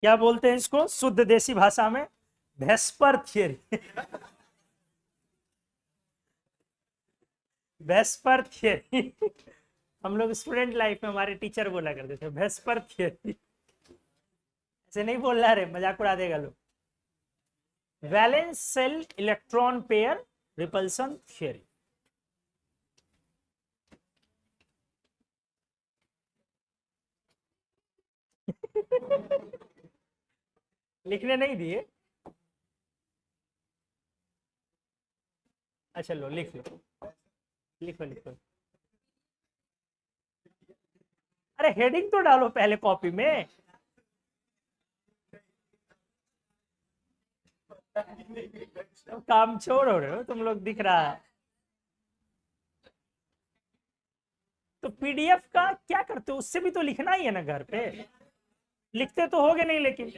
क्या बोलते हैं इसको शुद्ध देसी भाषा में? VSEPR theory. VSEPR theory. हम लोग स्टूडेंट लाइफ में हमारे टीचर बोला करते थे वेस्पर थियरी। ऐसे नहीं बोल रहा रे, मजाक उड़ा देगा लोग। Valence shell electron pair repulsion theory. लिखने नहीं दिए? अच्छा लो लिख लो, लिखो लिखो। अरे हेडिंग तो डालो पहले कॉपी में। काम छोड़ हो रहे हो तुम लोग, दिख रहा है। तो पीडीएफ का क्या करते हो? उससे भी तो लिखना ही है ना घर पे। लिखते तो होगे नहीं लेकिन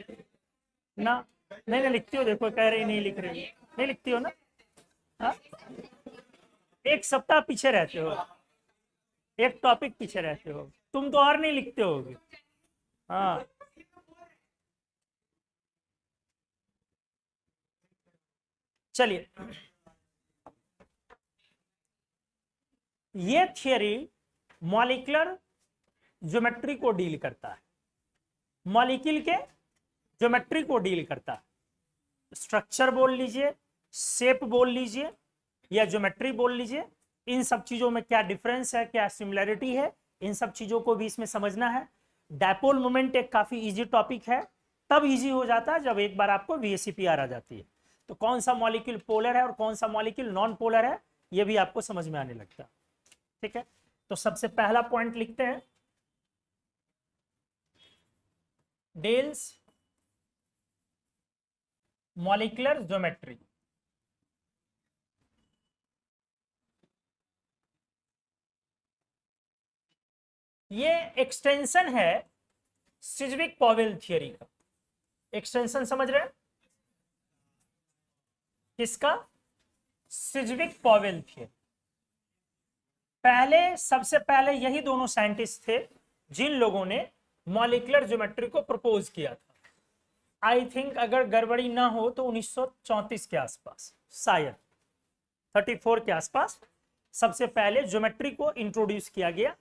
ना। नहीं नहीं लिखती हो, देखो कह रही नहीं लिख रही, नहीं लिखती हो ना। हा? एक सप्ताह पीछे रहते हो, एक टॉपिक पीछे रहते हो तुम, तो और नहीं लिखते होगे। हाँ चलिए, ये थियरी मॉलिक्यूलर ज्योमेट्री को डील करता है, मॉलिक्यूल के ज्योमेट्री को डील करता है। स्ट्रक्चर बोल लीजिए, शेप बोल लीजिए, या ज्योमेट्री बोल लीजिए, इन सब चीजों में क्या डिफरेंस है, क्या सिमिलरिटी है, इन सब चीजों को भी इसमें समझना है। डायपोल मोमेंट एक काफी इजी टॉपिक है, तब इजी हो जाता है जब एक बार आपको VSEPR आ जाती है। तो कौन सा मॉलिक्यूल पोलर है और कौन सा मॉलिक्यूल नॉन पोलर है, ये भी आपको समझ में आने लगता है। ठीक है, तो सबसे पहला पॉइंट लिखते हैं, डेल्स मॉलिक्यूलर ज्योमेट्री। ये एक्सटेंशन है सिज्विक पॉवेल थियरी का। एक्सटेंशन समझ रहे हैं किसका? सिज्विक पॉवेल थियरी। पहले, सबसे पहले यही दोनों साइंटिस्ट थे जिन लोगों ने मॉलिक्यूलर ज्योमेट्री को प्रपोज किया था। आई थिंक अगर गड़बड़ी ना हो तो 1934 के आसपास, शायद 34 के आसपास सबसे पहले ज्योमेट्री को इंट्रोड्यूस किया गया।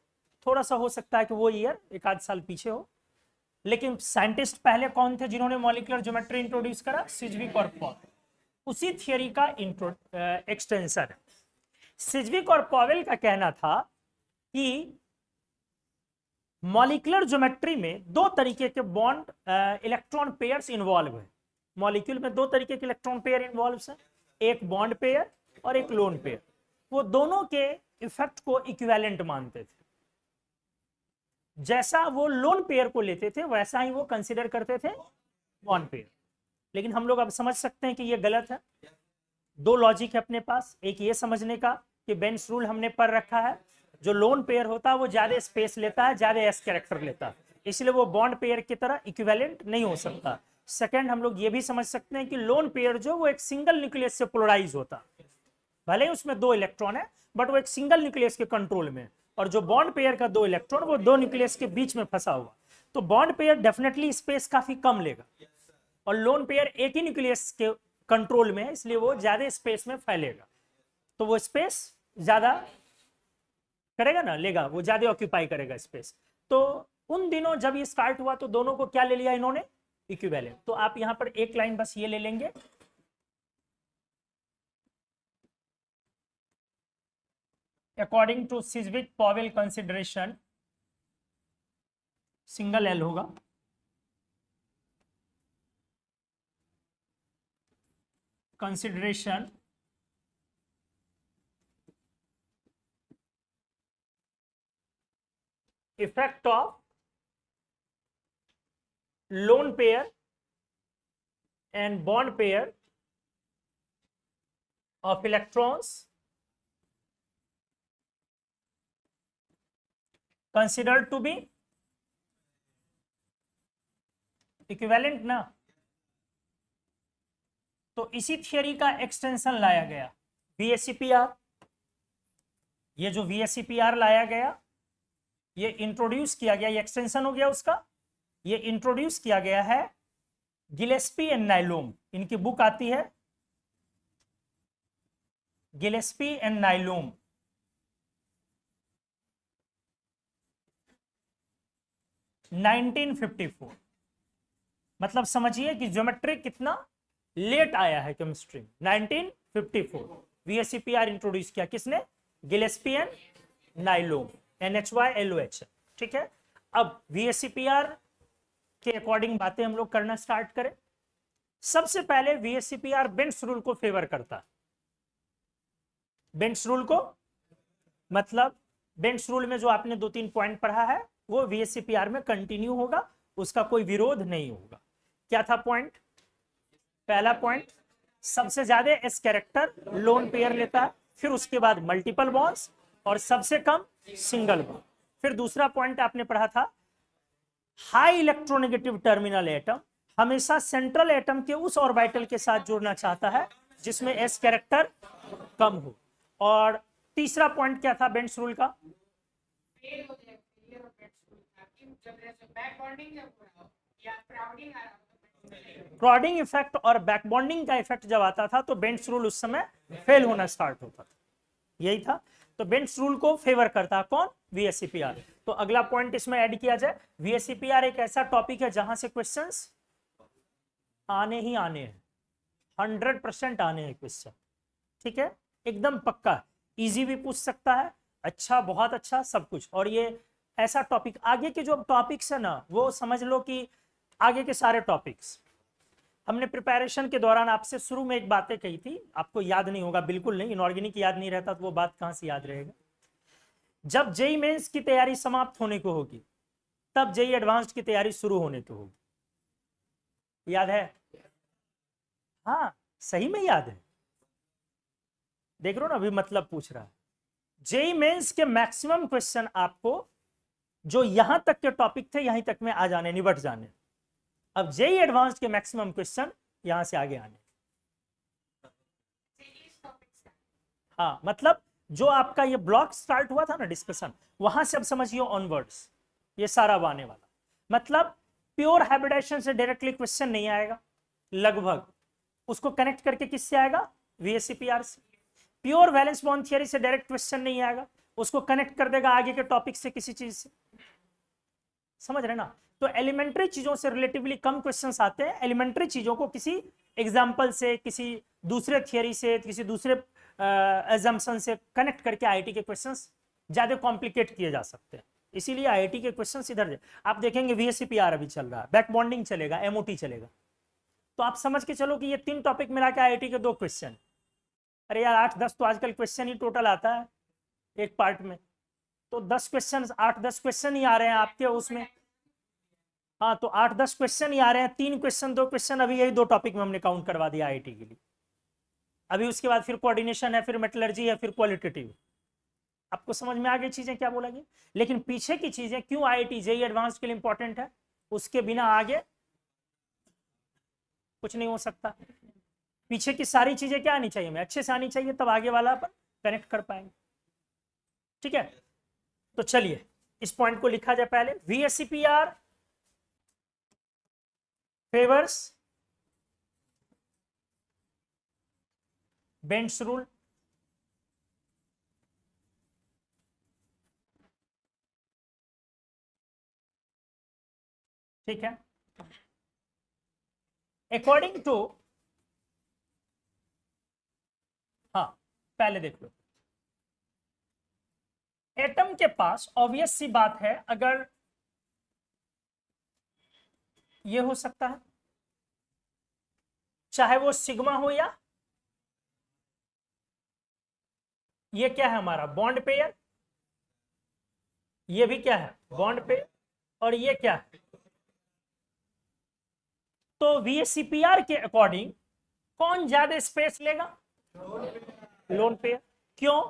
थोड़ा सा हो सकता है कि वो ईयर एक आध साल पीछे हो, लेकिन साइंटिस्ट पहले कौन थे जिन्होंने मॉलिक्यूलर ज्योमेट्री इंट्रोड्यूस करा? सिज्विक और पॉवेल। उसी थियरी का एक्सटेंशन है। सिज्विक और पॉवेल का कहना था कि मॉलिक्यूलर ज्योमेट्री में दो तरीके के बॉन्ड इलेक्ट्रॉन पेयर्स इन्वॉल्व है। मॉलिक्यूल में दो तरीके के इलेक्ट्रॉन पेयर इन्वॉल्व है, एक बॉन्ड पेयर और एक लोन पेयर। वो दोनों के इफेक्ट को इक्विवेलेंट मानते थे। जैसा वो लोन पेयर को लेते थे वैसा ही वो कंसिडर करते थे बॉन्ड पेयर। लेकिन हम लोग अब समझ सकते हैं कि ये गलत है। दो लॉजिक है अपने पास, एक ये समझने का कि बेंस रूल हमने पढ़ रखा है, जो लोन पेयर होता है वो ज्यादा स्पेस लेता है, ज्यादा एस कैरेक्टर लेता है, इसलिए वो बॉन्ड पेयर की तरह इक्विवेलेंट नहीं हो सकता। सेकंड, हम लोग ये भी समझ सकते हैं कि लोन पेयर जो वो एक सिंगल न्यूक्लियस से पोलराइज होता है, भले ही उसमें दो इलेक्ट्रॉन है बट वो एक सिंगल न्यूक्लियस के कंट्रोल में। और जो बॉन्ड पेयर का दो इलेक्ट्रॉन वो दो न्यूक्लियस के बीच में फंसा हुआ, तो बॉन्ड पेयर डेफिनेटली स्पेस काफी कम लेगा, और लोन पेयर एक ही न्यूक्लियस के कंट्रोल में है इसलिए वो ज्यादा स्पेस में फैलेगा, तो वो स्पेस ज्यादा करेगा ना, लेगा, वो ज्यादा ऑक्यूपाई करेगा स्पेस। तो उन दिनों जब ये स्टार्ट हुआ तो दोनों को क्या ले लिया इन्होंने? इक्विवेलेंट। तो आप यहां पर एक लाइन बस ये ले लेंगे, according to Sidgwick Powell consideration, single L होगा, consideration effect of lone pair and bond pair of electrons considered to be equivalent ना। तो इसी थियरी का एक्सटेंशन लाया गया VSEPR। ये जो VSEPR लाया गया, ये इंट्रोड्यूस किया गया, ये एक्सटेंशन हो गया उसका, ये इंट्रोड्यूस किया गया है गिलेस्पी एंड नाइलोम, इनकी बुक आती है गिलेस्पी एंड नाइलोम, 1954। मतलब समझिए कि ज्योमेट्री कितना लेट आया है केमिस्ट्री में। 1954 वीएससीपीआर इंट्रोड्यूस किया किसने? Gillespie and Nyholm, NHYLOH। ठीक है, अब वीएससीपीआर के अकॉर्डिंग बातें हम लोग करना स्टार्ट करें। सबसे पहले वीएससीपीआर बेंट्स रूल को फेवर करता है। बेंट्स रूल को मतलब बेंट्स रूल में जो आपने 2-3 पॉइंट पढ़ा है वो वीएससीपीआर में कंटिन्यू होगा, उसका कोई विरोध नहीं होगा। क्या था पॉइंट? पहला पॉइंट, सबसे ज्यादा एस कैरेक्टर लोन पेयर लेता है, फिर उसके बाद मल्टीपल बॉन्ड्स और सबसे कम सिंगल बॉन्ड। फिर दूसरा पॉइंट आपने पढ़ा था, हाई इलेक्ट्रोनेगेटिव टर्मिनल एटम हमेशा सेंट्रल एटम के उस ऑर्बिटल के साथ जुड़ना चाहता है जिसमें एस कैरेक्टर कम हो। और तीसरा पॉइंट क्या था बेंट्स रूल का? क्राउडिंग इफेक्ट और बैकबॉन्डिंग का इफेक्ट जब आता था तो बेंट्स रूल उस समय फेल होना स्टार्ट होता था। यही था, तो बेंट्स रूल को फेवर करता कौन? वीएससीपीआर। तो अगला पॉइंट इसमें ऐड किया जाए, वीएससीपीआर एक ऐसा टॉपिक है जहां से क्वेश्चंस आने ही आने हैं, 100% आने हैं क्वेश्चन। ठीक है, एकदम पक्का, इजी भी पूछ सकता है, अच्छा, बहुत अच्छा, सब कुछ। और ये ऐसा टॉपिक, आगे के जो टॉपिक्स है ना वो समझ लो कि आगे के सारे टॉपिक्स हमने प्रिपरेशन के दौरान आपसे शुरू में एक बातें कही थी, आपको याद नहीं होगा, बिल्कुल नहीं, इनऑर्गेनिक याद नहीं रहता तो वो बात कहां से याद रहेगा। जब जेई मेंस की तैयारी समाप्त होने को होगी तब जेई एडवांस्ड की तैयारी शुरू होने को होगी। याद है? हाँ, सही में याद है, देख लो ना, अभी मतलब पूछ रहा है। जेई मेंस के मैक्सिमम क्वेश्चन आपको जो यहां तक के टॉपिक थे यहीं तक में आ जाने, निबट जाने। अब जेई एडवांस्ड के मैक्सिमम क्वेश्चन यहां से आगे आने। हाँ, मतलब जो आपका ये ब्लॉक स्टार्ट हुआ था ना डिस्कशन, वहां से अब समझिए ऑनवर्ड्स ये सारा आने वाला। मतलब प्योर हैबिटेशन से डायरेक्टली क्वेश्चन नहीं आएगा, लगभग उसको कनेक्ट करके किससे आएगा? वीएससीपीआर से। प्योर वैलेंस बॉन्ड थियरी से डायरेक्ट क्वेश्चन नहीं आएगा, उसको कनेक्ट कर देगा आगे के टॉपिक से, किसी चीज से। समझ रहे ना? तो एलिमेंट्री चीजों से रिलेटिवली कम क्वेश्चंस आते हैं, एलिमेंट्री चीजों को किसी एग्जांपल से, किसी दूसरे थियरी से, किसी दूसरे एजम्पशन से कनेक्ट करके आईआईटी के क्वेश्चंस ज्यादा कॉम्प्लिकेट किए जा सकते हैं। इसीलिए आईआईटी के क्वेश्चंस इधर आप देखेंगे, वीएससीपीआर अभी चल रहा है, बैक बॉन्डिंग चलेगा, एमओटी चलेगा। तो आप समझ के चलो कि ये 3 टॉपिक मिला के आईआईटी के 2 क्वेश्चन। अरे यार 8-10 तो आजकल क्वेश्चन ही टोटल आता है एक पार्ट में, तो 10 क्वेश्चन, 8-10 क्वेश्चन ही आ रहे हैं आपके उसमें। हाँ, तो 8-10 क्वेश्चन ही आ रहे हैं, 3 क्वेश्चन 2 क्वेश्चन अभी यही 2 टॉपिक में हमने काउंट करवा दिया आईआईटी के लिए। अभी उसके बाद फिर कोऑर्डिनेशन है, फिर मेटलर्जी है, फिर क्वालिटेटिव। आपको समझ में आ गई चीजें क्या बोला गया? लेकिन पीछे की चीजें क्यों आईआईटी जेईई एडवांस के लिए इंपॉर्टेंट है, उसके बिना आगे कुछ नहीं हो सकता। पीछे की सारी चीजें क्या आनी चाहिए, हमें अच्छे से आनी चाहिए, तब आगे वाला अपन कनेक्ट कर पाएंगे। ठीक है, तो चलिए इस पॉइंट को लिखा जाए पहले, वीएससीपीआर फेवर्स बेंट्स रूल। ठीक है, अकॉर्डिंग टू, हाँ पहले देख लो, एटम के पास ऑब्वियस सी बात है, अगर ये हो सकता है, चाहे वो सिग्मा हो या ये क्या है हमारा बॉन्ड पेयर, ये भी क्या है बॉन्ड पेयर, और ये क्या है। तो वीएससीपीआर के अकॉर्डिंग कौन ज्यादा स्पेस लेगा? Lone pair. क्यों?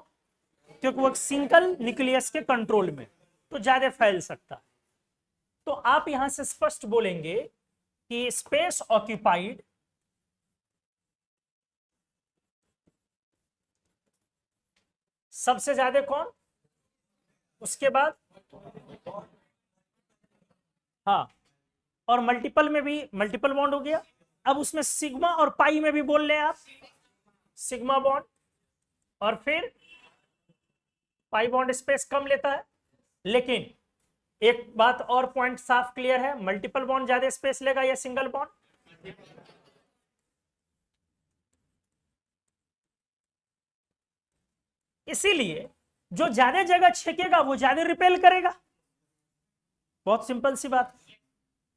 क्योंकि वो सिंगल न्यूक्लियस के कंट्रोल में, तो ज्यादा फैल सकता है। तो आप यहां से स्पष्ट बोलेंगे कि स्पेस ऑक्यूपाइड सबसे ज्यादा कौन, उसके बाद, हाँ और मल्टीपल में भी मल्टीपल बॉन्ड हो गया। अब उसमें सिग्मा और पाई में भी बोल लें आप, सिग्मा बॉन्ड, और फिर पाई बॉन्ड स्पेस कम लेता है। लेकिन एक बात और पॉइंट साफ क्लियर है, मल्टीपल बॉन्ड ज्यादा स्पेस लेगा या सिंगल बॉन्ड? इसीलिए जो ज्यादा जगह छेकेगा वो ज्यादा रिपेल करेगा। बहुत सिंपल सी बात,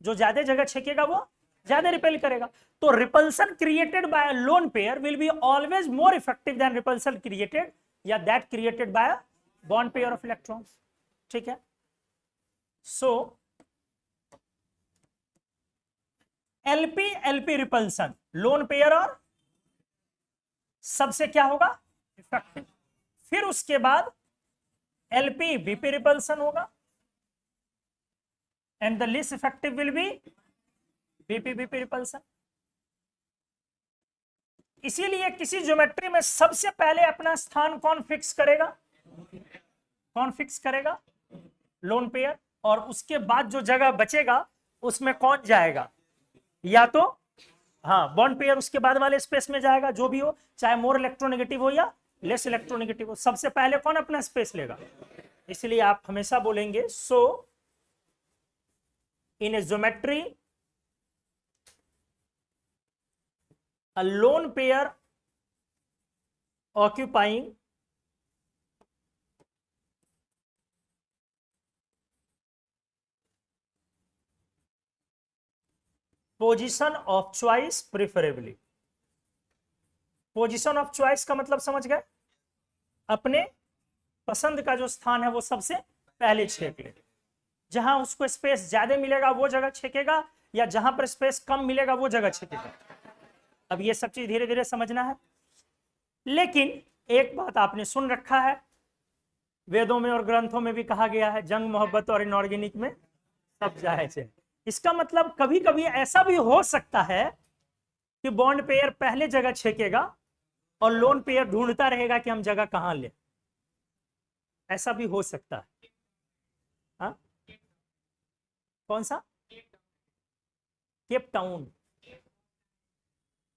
जो ज्यादा जगह छेकेगा वो ज्यादा रिपेल करेगा। तो repulsion created by lone pair will be always more effective than repulsion created या that created by bond pair of electrons. ठीक है, so LP LP repulsion lone pair और सबसे क्या होगा, इफेक्टिव। फिर उसके बाद एलपी बीपी रिपल्सन होगा and the least effective will be BP BP repulsion. इसीलिए किसी ज्योमेट्री में सबसे पहले अपना स्थान कौन फिक्स करेगा, कौन फिक्स करेगा, लोन पेयर। और उसके बाद जो जगह बचेगा उसमें कौन जाएगा, या तो हाँ बॉन्ड पेयर उसके बाद वाले स्पेस में जाएगा, जो भी हो, चाहे मोर इलेक्ट्रोनेगेटिव हो या लेस इलेक्ट्रोनेगेटिव हो, सबसे पहले कौन अपना स्पेस लेगा। इसलिए आप हमेशा बोलेंगे so in a geometry a lone pair occupying position of choice preferably. Position of choice का मतलब समझ गए, अपने पसंद का जो स्थान है वो सबसे पहले छेक ले। जहां उसको स्पेस ज्यादा मिलेगा वो जगह छेकेगा, या जहां पर स्पेस कम मिलेगा वो जगह छेकेगा। अब ये सब चीज धीरे धीरे समझना है। लेकिन एक बात आपने सुन रखा है, वेदों में और ग्रंथों में भी कहा गया है, जंग मोहब्बत और इनऑर्गेनिक में सब जायज है। इसका मतलब कभी कभी ऐसा भी हो सकता है कि बॉन्ड पेयर पहले जगह छेकेगा और लोन पेयर ढूंढता रहेगा कि हम जगह कहां ले। ऐसा भी हो सकता है। हा? कौन सा? केप टाउन,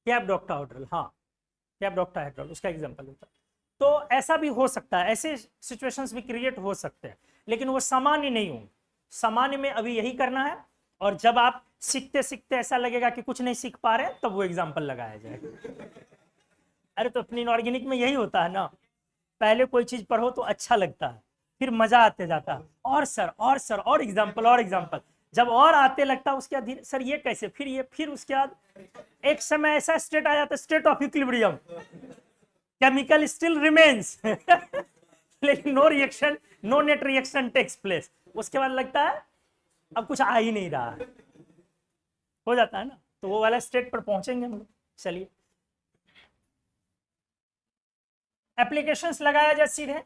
कैप डॉक्टाहेड्रल, हाँ कैप डॉक्टाहेड्रल उसका एग्जांपल होता है। तो ऐसा भी हो सकता है, ऐसे सिचुएशंस भी क्रिएट हो सकते हैं, लेकिन वो सामान्य नहीं होंगे। सामान्य में अभी यही करना है, और जब आप सीखते सीखते ऐसा लगेगा कि कुछ नहीं सीख पा रहे तब वो एग्जांपल लगाया जाएगा। अरे तो अपनी इनऑर्गेनिक में यही होता है ना, पहले कोई चीज पढ़ो तो अच्छा लगता है, फिर मजा आते जाता है, और सर और सर और एग्जाम्पल और एग्जाम्पल, जब और आते लगता है उसके बाद सर ये कैसे, फिर ये, फिर उसके बाद एक समय ऐसा स्टेट आ जाता है, state of equilibrium, chemical still remains लेकिन no reaction, no net reaction takes place. उसके बाद लगता है अब कुछ आ ही नहीं रहा है, हो जाता है ना। तो वो वाला स्टेट पर पहुंचेंगे हम लोग। चलिए एप्लीकेशंस लगाया जाए सीधे।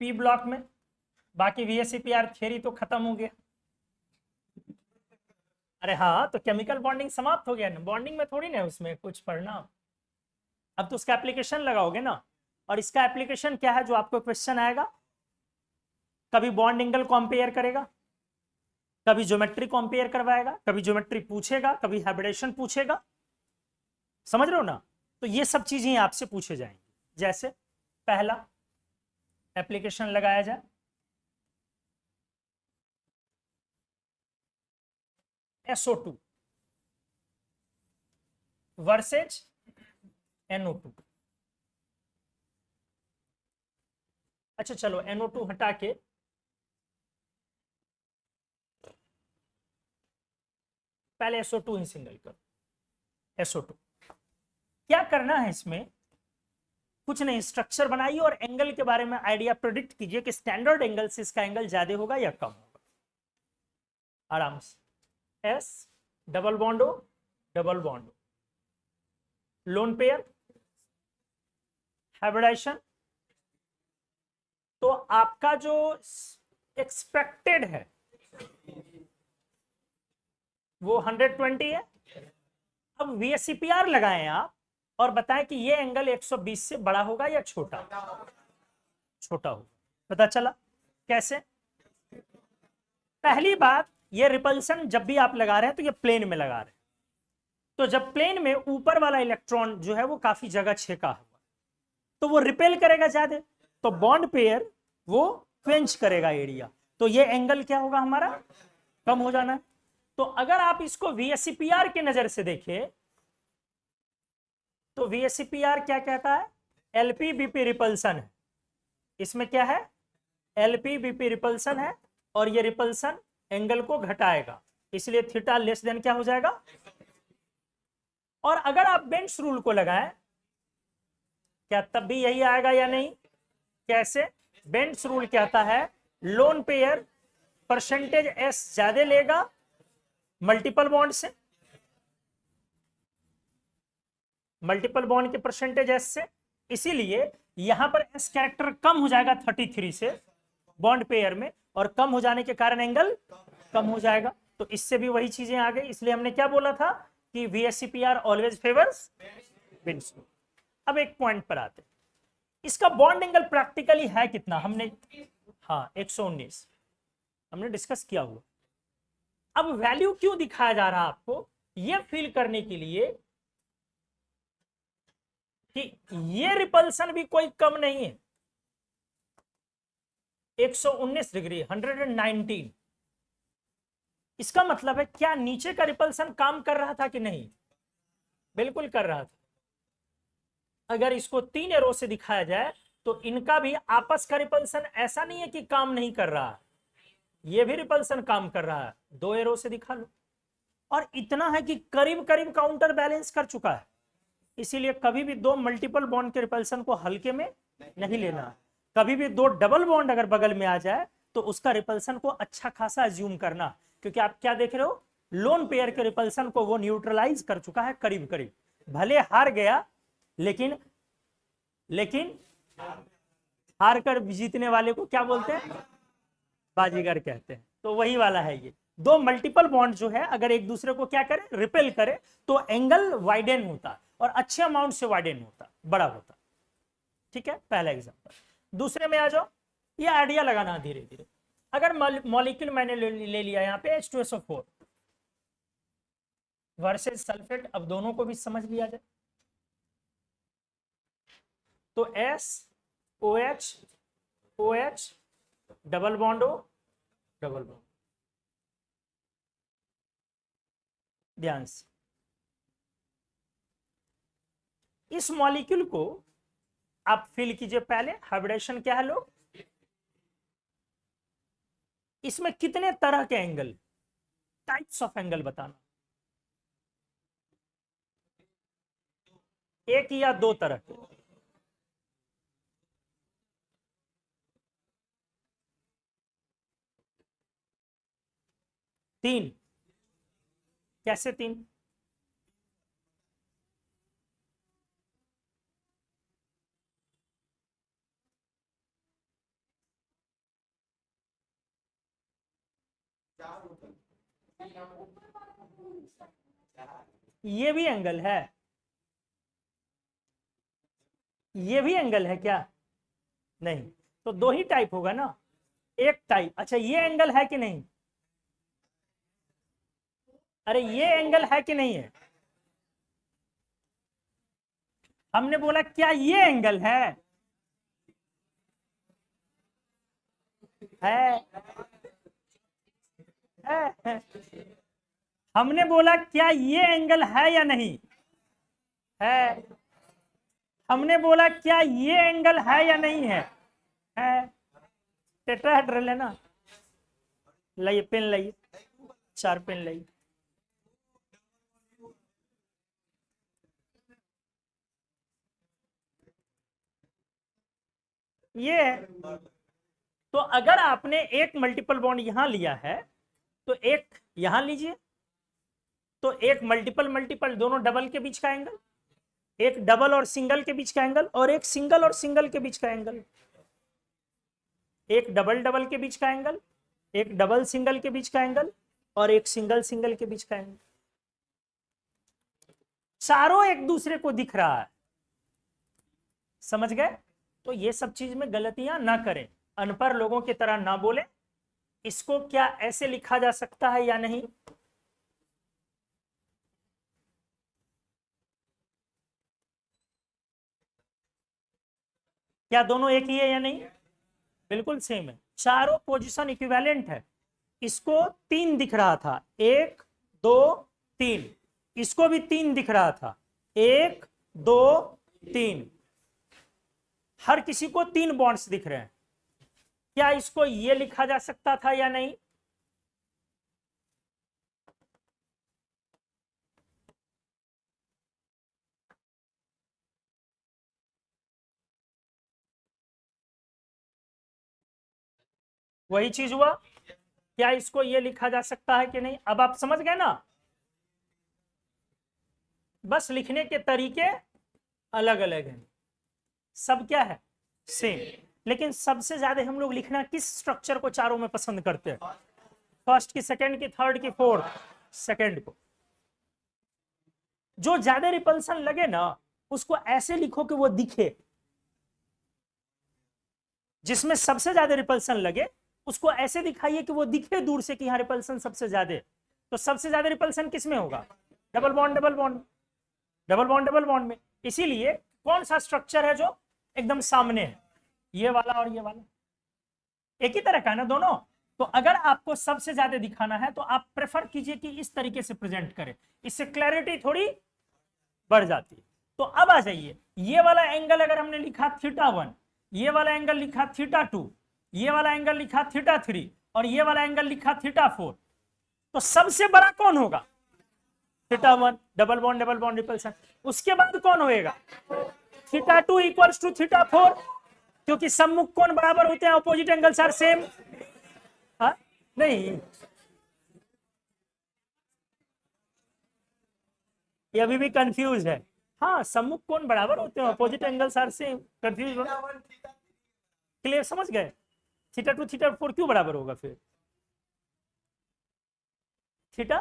पी ब्लॉक में, बाकी वीएससीपीआर थ्योरी तो खत्म हो गया। अरे हाँ, तो केमिकल बॉन्डिंग समाप्त हो गया ना, बॉन्डिंग में थोड़ी ना उसमें कुछ पढ़ना। अब तो उसका एप्लीकेशन लगाओगे ना, और इसका एप्लीकेशन क्या है जो आपको क्वेश्चन आएगा, कभी बॉन्ड एंगल कंपेयर करेगा, कभी ज्योमेट्री कंपेयर करवाएगा, कभी ज्योमेट्री पूछेगा, कभी हाइब्रिडेशन पूछेगा, समझ रहे हो ना। तो ये सब चीजें आपसे पूछे जाएंगे। जैसे पहला एप्लीकेशन लगाया जाए, SO2 वर्सेज NO2। अच्छा चलो NO2 हटा के पहले SO2 ही सिंगल करो। SO2 क्या करना है इसमें, कुछ नहीं, स्ट्रक्चर बनाइए और एंगल के बारे में आइडिया प्रेडिक्ट कीजिए कि स्टैंडर्ड एंगल से इसका एंगल ज्यादा होगा या कम होगा, आराम से। S डबल बॉन्ड हो, डबल बॉन्ड हो, लोन पेयर, हाइब्रिडाइजेशन। तो आपका जो एक्सपेक्टेड है वो 120 है। अब VSCPR लगाएं आप और बताएं कि ये एंगल 120 से बड़ा होगा या छोटा। छोटा होगा। पता चला कैसे? पहली बात, ये रिपल्सन जब भी आप लगा रहे हैं तो ये प्लेन में लगा रहे हैं, तो जब प्लेन में ऊपर वाला इलेक्ट्रॉन जो है वो काफी जगह छेका हुआ, तो वो रिपेल करेगा ज्यादा, तो बॉन्ड पेयर वो क्वेंच करेगा एरिया, तो ये एंगल क्या होगा हमारा, कम हो जाना है। तो अगर आप इसको VSEPR के नजर से देखें तो VSEPR क्या कहता है, LPBP रिपल्सन है, इसमें क्या है, LPBP रिपल्सन है, और ये रिपल्सन एंगल को घटाएगा, इसलिए थीटा लेस देन क्या हो जाएगा। और अगर आप बेंच रूल को लगाएं, क्या तब भी यही आएगा या नहीं? कैसे? बेंच रूल कहता है लोन पेयर परसेंटेज एस ज्यादा लेगा मल्टीपल बॉन्ड से, मल्टीपल बॉन्ड के परसेंटेज एस से, इसीलिए यहां पर एस कैरेक्टर कम हो जाएगा 33 से बॉन्ड पेयर में, और कम हो जाने के कारण एंगल कम हो जाएगा। तो इससे भी वही चीजें आ गई, इसलिए हमने क्या बोला था कि VSEPR always favours bench rule. अब एक पॉइंट पर आते हैं, इसका बॉन्ड एंगल प्रैक्टिकली है कितना, हमने हाँ 119 हमने डिस्कस किया हुआ। अब वैल्यू क्यों दिखाया जा रहा है आपको, यह फील करने के लिए कि ये रिपल्सन भी कोई कम नहीं है, 119 डिग्री 119। इसका मतलब है क्या नीचे का रिपल्सन काम कर रहा था कि नहीं, बिल्कुल कर रहा था। अगर इसको 3 एरो से दिखाया जाए तो इनका भी आपस का रिपल्सन ऐसा नहीं है कि काम नहीं कर रहा है, ये भी रिपल्सन काम कर रहा है, 2 एरो से दिखा लो। और इतना है कि करीब करीब काउंटर बैलेंस कर चुका है, इसीलिए कभी भी 2 मल्टीपल बॉन्ड के रिपल्सन को हल्के में नहीं लेना। कभी भी 2 डबल बॉन्ड अगर बगल में आ जाए तो उसका रिपल्सन को अच्छा खासा अज्यूम करना, क्योंकि आप क्या देख रहे हो, लोन पेयर के रिपल्सन को वो न्यूट्रलाइज कर चुका है करीब करीब, भले हार गया लेकिन हार कर जीतने वाले को क्या बोलते हैं, बाजीगर कहते हैं। तो वही वाला है ये, 2 मल्टीपल बॉन्ड जो है अगर एक दूसरे को क्या करे, रिपेल करे, तो एंगल वाइडेन होता और अच्छे अमाउंट से वाइडेन होता, बड़ा होता। ठीक है, पहला एग्जांपल। दूसरे में आ जाओ, ये आइडिया लगाना धीरे धीरे। अगर मॉलिक्यूल मैंने ले लिया यहाँ पे H2SO4 वर्सेस सल्फेट, अब दोनों को भी समझ लिया जाए, तो SOH OH double bond O double bond, ध्यान से इस मॉलिक्यूल को आप फिल कीजिए। पहले हाइब्रिडेशन क्या है लोग, इसमें कितने तरह के एंगल, टाइप्स ऑफ एंगल बताना, 1 या 2 तरह के, तीन। कैसे 3? ये भी एंगल है, ये भी एंगल है क्या, नहीं, तो 2 ही टाइप होगा ना, एक टाइप। अच्छा ये एंगल है कि नहीं, अरे ये एंगल है कि नहीं है, हमने बोला क्या ये एंगल है है। हमने बोला क्या ये एंगल है या नहीं है, हमने बोला क्या ये एंगल है या नहीं है टेट्राहेड्रल है ना, लाइए पेन लाइए, 4 पेन लाइए। ये है। तो अगर आपने एक मल्टीपल बॉन्ड यहां लिया है तो एक यहां लीजिए, तो एक मल्टीपल मल्टीपल दोनों डबल के बीच का एंगल, एक डबल और सिंगल के बीच का एंगल, और एक सिंगल और सिंगल के बीच का एंगल, एक डबल डबल के बीच का एंगल, एक डबल सिंगल के बीच का एंगल, और एक सिंगल सिंगल के बीच का एंगल। चारों एक दूसरे को दिख रहा है, समझ गए? तो ये सब चीज में गलतियां ना करें, अनपढ़ लोगों की तरह ना बोले। इसको क्या ऐसे लिखा जा सकता है या नहीं? क्या दोनों एक ही है या नहीं? बिल्कुल सेम है, चारों पोजीशन इक्विवेलेंट है। इसको 3 दिख रहा था, 1 2 3, इसको भी 3 दिख रहा था, 1 2 3, हर किसी को 3 बॉन्ड्स दिख रहे हैं। क्या इसको ये लिखा जा सकता था या नहीं? वही चीज हुआ, क्या इसको ये लिखा जा सकता है कि नहीं? अब आप समझ गए ना, बस लिखने के तरीके अलग अलग हैं, सब क्या है सेम। लेकिन सबसे ज्यादा हम लोग लिखना किस स्ट्रक्चर को चारों में पसंद करते हैं? फर्स्ट की, सेकंड की, थर्ड की, फोर्थ? सेकंड को। जो ज्यादा रिपल्सन लगे ना उसको ऐसे लिखो कि वो दिखे। जिसमें सबसे ज्यादा रिपल्सन लगे उसको ऐसे दिखाइए कि वो दिखे दूर से कि यहाँ रिपल्सन सबसे ज्यादा। तो सबसे ज्यादा रिपल्सन किस में होगा? Double bond double bond, double bond double bond में। इसीलिए कौन सा स्ट्रक्चर है जो एकदम सामने है? ये वाला और ये वाला एक ही तरह का है ना दोनों। तो अगर आपको सबसे ज्यादा दिखाना है तो आप प्रेफर कीजिए कि इस तरीके से प्रेजेंट करें, इससे क्लैरिटी थोड़ी बढ़ जाती है। तो अब आ जाइए, ये वाला एंगल अगर हमने लिखा θ1, ये वाला एंगल लिखा θ2, ये वाला एंगल लिखा θ3 और ये वाला एंगल लिखा θ4, तो सबसे बड़ा कौन होगा? θ1, डबल बॉन्ड रिपल्सन। उसके बाद कौन होएगा? θ2 इक्वल्स टू θ4, क्योंकि सम्मुख कोण बराबर होते हैं, ऑपोजिट एंगल्स आर सेम। हाँ नहीं, ये अभी भी कंफ्यूज है। हाँ, सम्मुख कोण बराबर होते हैं, opposite angles are same. Confuse हो? क्लियर, समझ गए? θ2 θ4 क्यों बराबर होगा फिर? थीटा,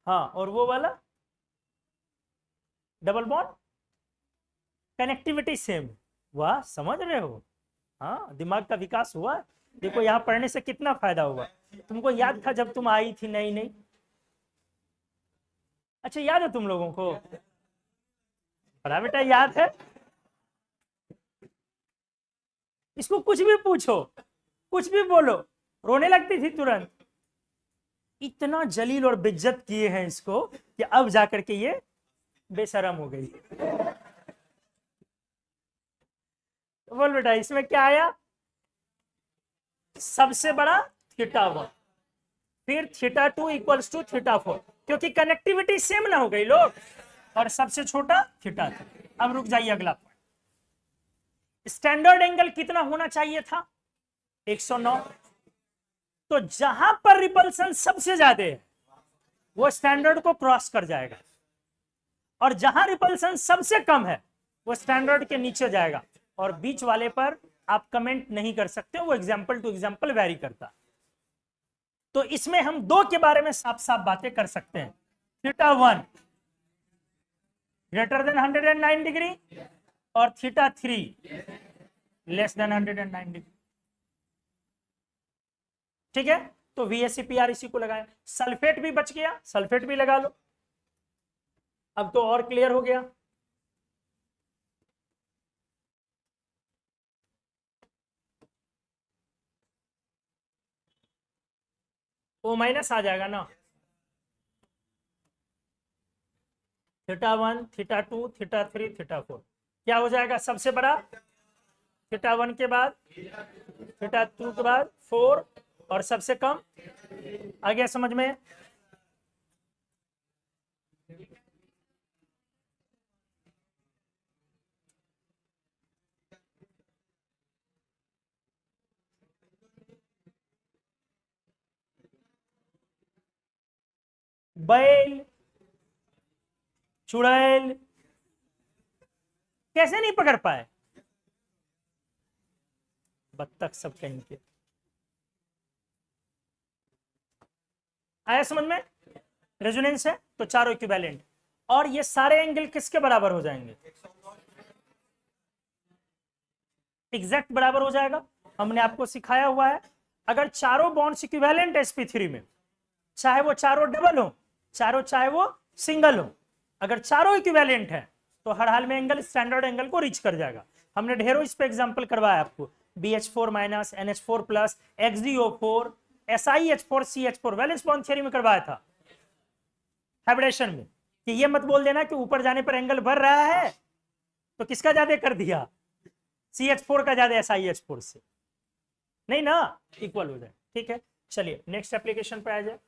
हाँ, और वो वाला डबल बॉन्ड, कनेक्टिविटी सेम। वाह, समझ रहे हो? हाँ, दिमाग का विकास हुआ। देखो यहाँ पढ़ने से कितना फायदा हुआ। तुमको याद था जब तुम आई थी? नहीं नहीं, अच्छा याद है तुम लोगों को? बड़ा बेटा याद है। इसको कुछ भी पूछो, कुछ भी बोलो, रोने लगती थी तुरंत। इतना जलील और बेइज्जत किए हैं इसको कि अब जाकर के ये बेशरम हो गई। बोल बेटा, इसमें क्या आया? सबसे बड़ा θ1, फिर θ2 इक्वल्स टू θ4, क्योंकि कनेक्टिविटी सेम ना हो गई लोग, और सबसे छोटा θ3। अब रुक जाइए, अगला पॉइंट। स्टैंडर्ड एंगल कितना होना चाहिए था? 109। तो जहां पर रिपल्सन सबसे ज्यादा है वो स्टैंडर्ड को क्रॉस कर जाएगा, और जहां रिपल्सन सबसे कम है वो स्टैंडर्ड के नीचे जाएगा। और बीच वाले पर आप कमेंट नहीं कर सकते, वो एग्जाम्पल टू एग्जाम्पल वैरी करता। तो इसमें हम दो के बारे में साफ साफ बातें कर सकते हैं। θ1 ग्रेटर देन 109 डिग्री और θ3 लेस देन 109 डिग्री। ठीक है, तो VSEPR इसी को लगाया। सल्फेट भी बच गया, सल्फेट भी लगा लो। अब तो और क्लियर हो गया। O माइनस आ जाएगा ना, θ1 θ2 θ3 θ4 क्या हो जाएगा? सबसे बड़ा θ1 के बाद, θ2 के बाद 4, और सबसे कम। आ गया समझ में? बैल, चुड़ैल कैसे नहीं पकड़ पाए? बत्तख सब कहीं के। आया समझ में? रेजोनेंस है तो चारों इक्विवेलेंट, और ये सारे एंगल किसके बराबर हो जाएंगे? एग्जैक्ट बराबर हो जाएगा, हमने आपको सिखाया हुआ है। अगर चारों बॉन्ड्स इक्विवेलेंट है sp3 में, चाहे वो चारों डबल हो, चाहे वो सिंगल हो, अगर चारों इक्विवेलेंट है तो हर हाल में एंगल स्टैंडर्ड एंगल को रीच कर जाएगा। हमने ढेरों इस पे एग्जांपल करवाया आपको, BH4 minus, NH4 plus, XDO4, SiH4, CH4 valence bond theory में करवाया था हाइब्रिडेशन में, कि ये मत बोल देना कि ऊपर जाने पर एंगल बढ़ रहा है तो किसका ज्यादा कर दिया, CH4 का ज्यादा SiH4 से, नहीं ना, इक्वल हो जाए। ठीक है, चलिए नेक्स्ट एप्लीकेशन पे आ जाए।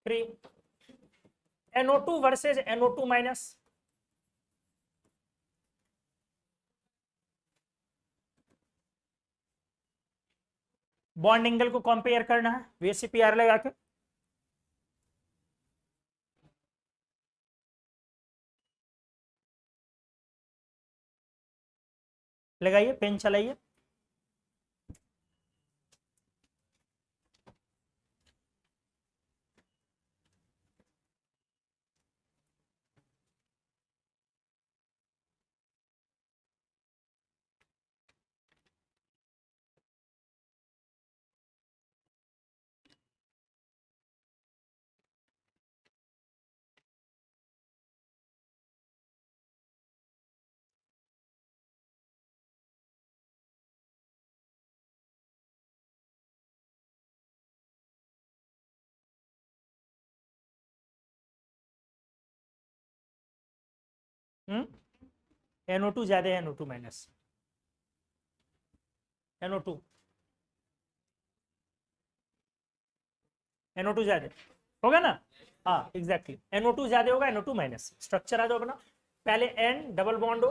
3 NO2 versus NO2 minus. Bond angle को कंपेयर करना है VSCPR लगा के। लगाइए, पेन चलाइए। NO2 ज्यादा है, NO2 माइनस, NO2 NO2 ज्यादा होगा ना, हाँ एग्जैक्टली, NO2 ज्यादा होगा, NO2 माइनस। स्ट्रक्चर आ जाओ अपना, पहले N डबल बॉन्ड हो,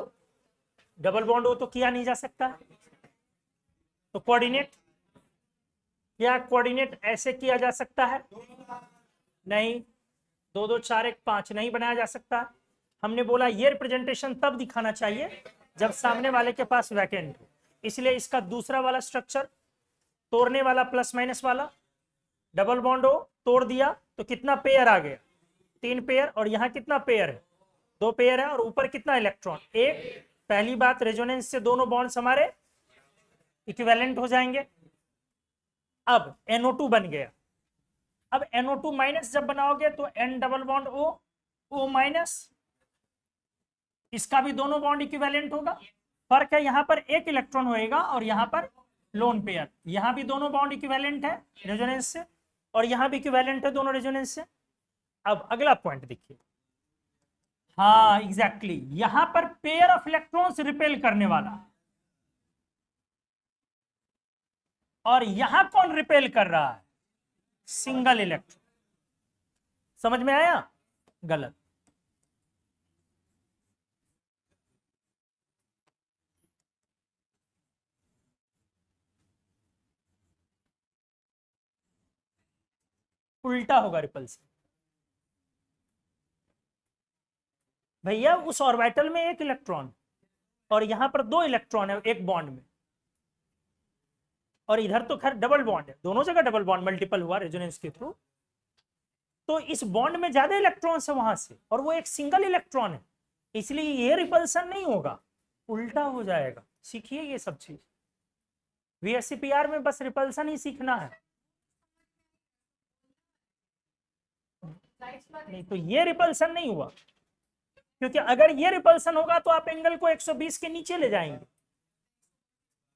डबल बॉन्ड हो तो किया नहीं जा सकता, तो कोऑर्डिनेट, क्या कोऑर्डिनेट ऐसे किया जा सकता है, नहीं, 2 2 4 1 5 नहीं बनाया जा सकता। हमने बोला ये रिप्रेजेंटेशन तब दिखाना चाहिए जब सामने वाले के पास वैकेंट हो, इसलिए इसका दूसरा वाला स्ट्रक्चर तोड़ने वाला प्लस माइनस वाला, डबल बॉन्ड हो तोड़ दिया तो कितना पेयर आ गया, 3 पेयर, और यहाँ कितना पेयर है, 2 पेयर है, और ऊपर कितना इलेक्ट्रॉन, एक। पहली बात, रेजोनेंस से दोनों बॉन्ड्स हमारे इक्विवेलेंट हो जाएंगे। अब NO2 बन गया, अब NO2 माइनस जब बनाओगे तो N double bond O minus, इसका भी दोनों बॉन्ड इक्विवेलेंट होगा। फर्क है यहाँ पर एक इलेक्ट्रॉन होएगा और यहाँ पर लोन पेयर, यहाँ भी दोनों बॉन्ड इक्विवेलेंट है रेजोनेंस से, और यहाँ भी इक्विवेलेंट है दोनों रेजोनेंस से। अब अगला पॉइंट देखिए, हाँ एग्जैक्टली, यहाँ पर पेयर ऑफ इलेक्ट्रॉन्स रिपेल करने वाला, और यहां कौन रिपेल कर रहा है, सिंगल इलेक्ट्रॉन। समझ में आया, गलत, उल्टा होगा रिपल्सन। भैया उस ऑर्बिटल में एक इलेक्ट्रॉन और यहां पर 2 इलेक्ट्रॉन है एक बॉन्ड में, और इधर तो खैर डबल बॉन्ड है, दोनों जगह डबल बॉन्ड मल्टीपल हुआ रेजोनेंस के थ्रू, तो इस बॉन्ड में ज्यादा इलेक्ट्रॉन्स है वहां से, और वो एक सिंगल इलेक्ट्रॉन है, इसलिए ये रिपल्सन नहीं होगा, उल्टा हो जाएगा। सीखिए ये सब चीज, VSCPR में बस रिपल्सन ही सीखना है, नहीं तो ये रिपल्सन नहीं हुआ, क्योंकि अगर ये रिपल्सन होगा तो आप एंगल को 120 के नीचे ले जाएंगे।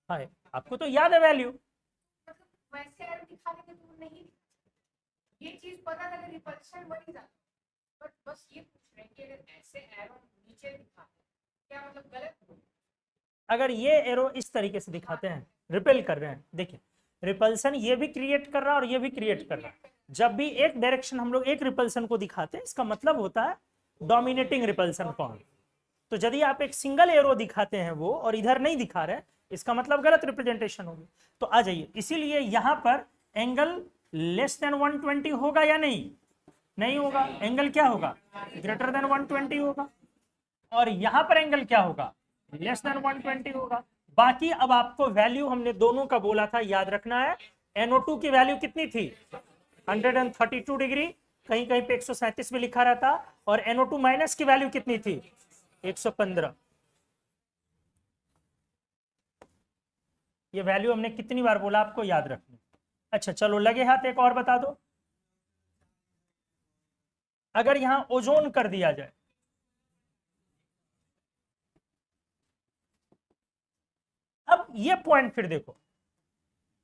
हाय, आपको तो याद है वैल्यू, वैसे एरो दिखा देंगे तो नहीं, ये चीज पता था कि रिपल्शन बढ़ जाता, बट बस ये पूछ रहे हैं कि अगर ऐसे एरो नीचे दिखाते क्या मतलब गलत हो? अगर ये एरो इस तरीके से दिखाते हैं, रिपेल कर रहे हैं, देखिए रिपल्सन ये भी क्रिएट कर रहा है और ये भी क्रिएट कर रहा है। जब भी एक डायरेक्शन हम लोग एक रिपल्सन को दिखाते हैं, इसका मतलब होता है डोमिनेटिंग रिपल्सन कौन। तो यदि आप एक सिंगल एरो दिखाते हैं वो और इधर नहीं दिखा रहे, इसका मतलब गलत रिप्रेजेंटेशन होगी। तो आ जाइए, इसीलिए यहां पर एंगल लेस देन 120 होगा या नहीं, नहीं होगा, एंगल क्या होगा, ग्रेटर देन 120 होगा, और यहां पर एंगल क्या होगा, लेस देन 120 होगा। बाकी अब आपको वैल्यू हमने दोनों का बोला था, याद रखना है। NO2 की वैल्यू कितनी थी, 132 डिग्री, कहीं कहीं पे 137 भी लिखा रहता, और NO2 माइनस की वैल्यू कितनी थी, 115। ये वैल्यू हमने कितनी बार बोला आपको याद रखना। अच्छा चलो लगे हाथ एक और बता दो, अगर यहां ओजोन कर दिया जाए, अब ये पॉइंट फिर देखो,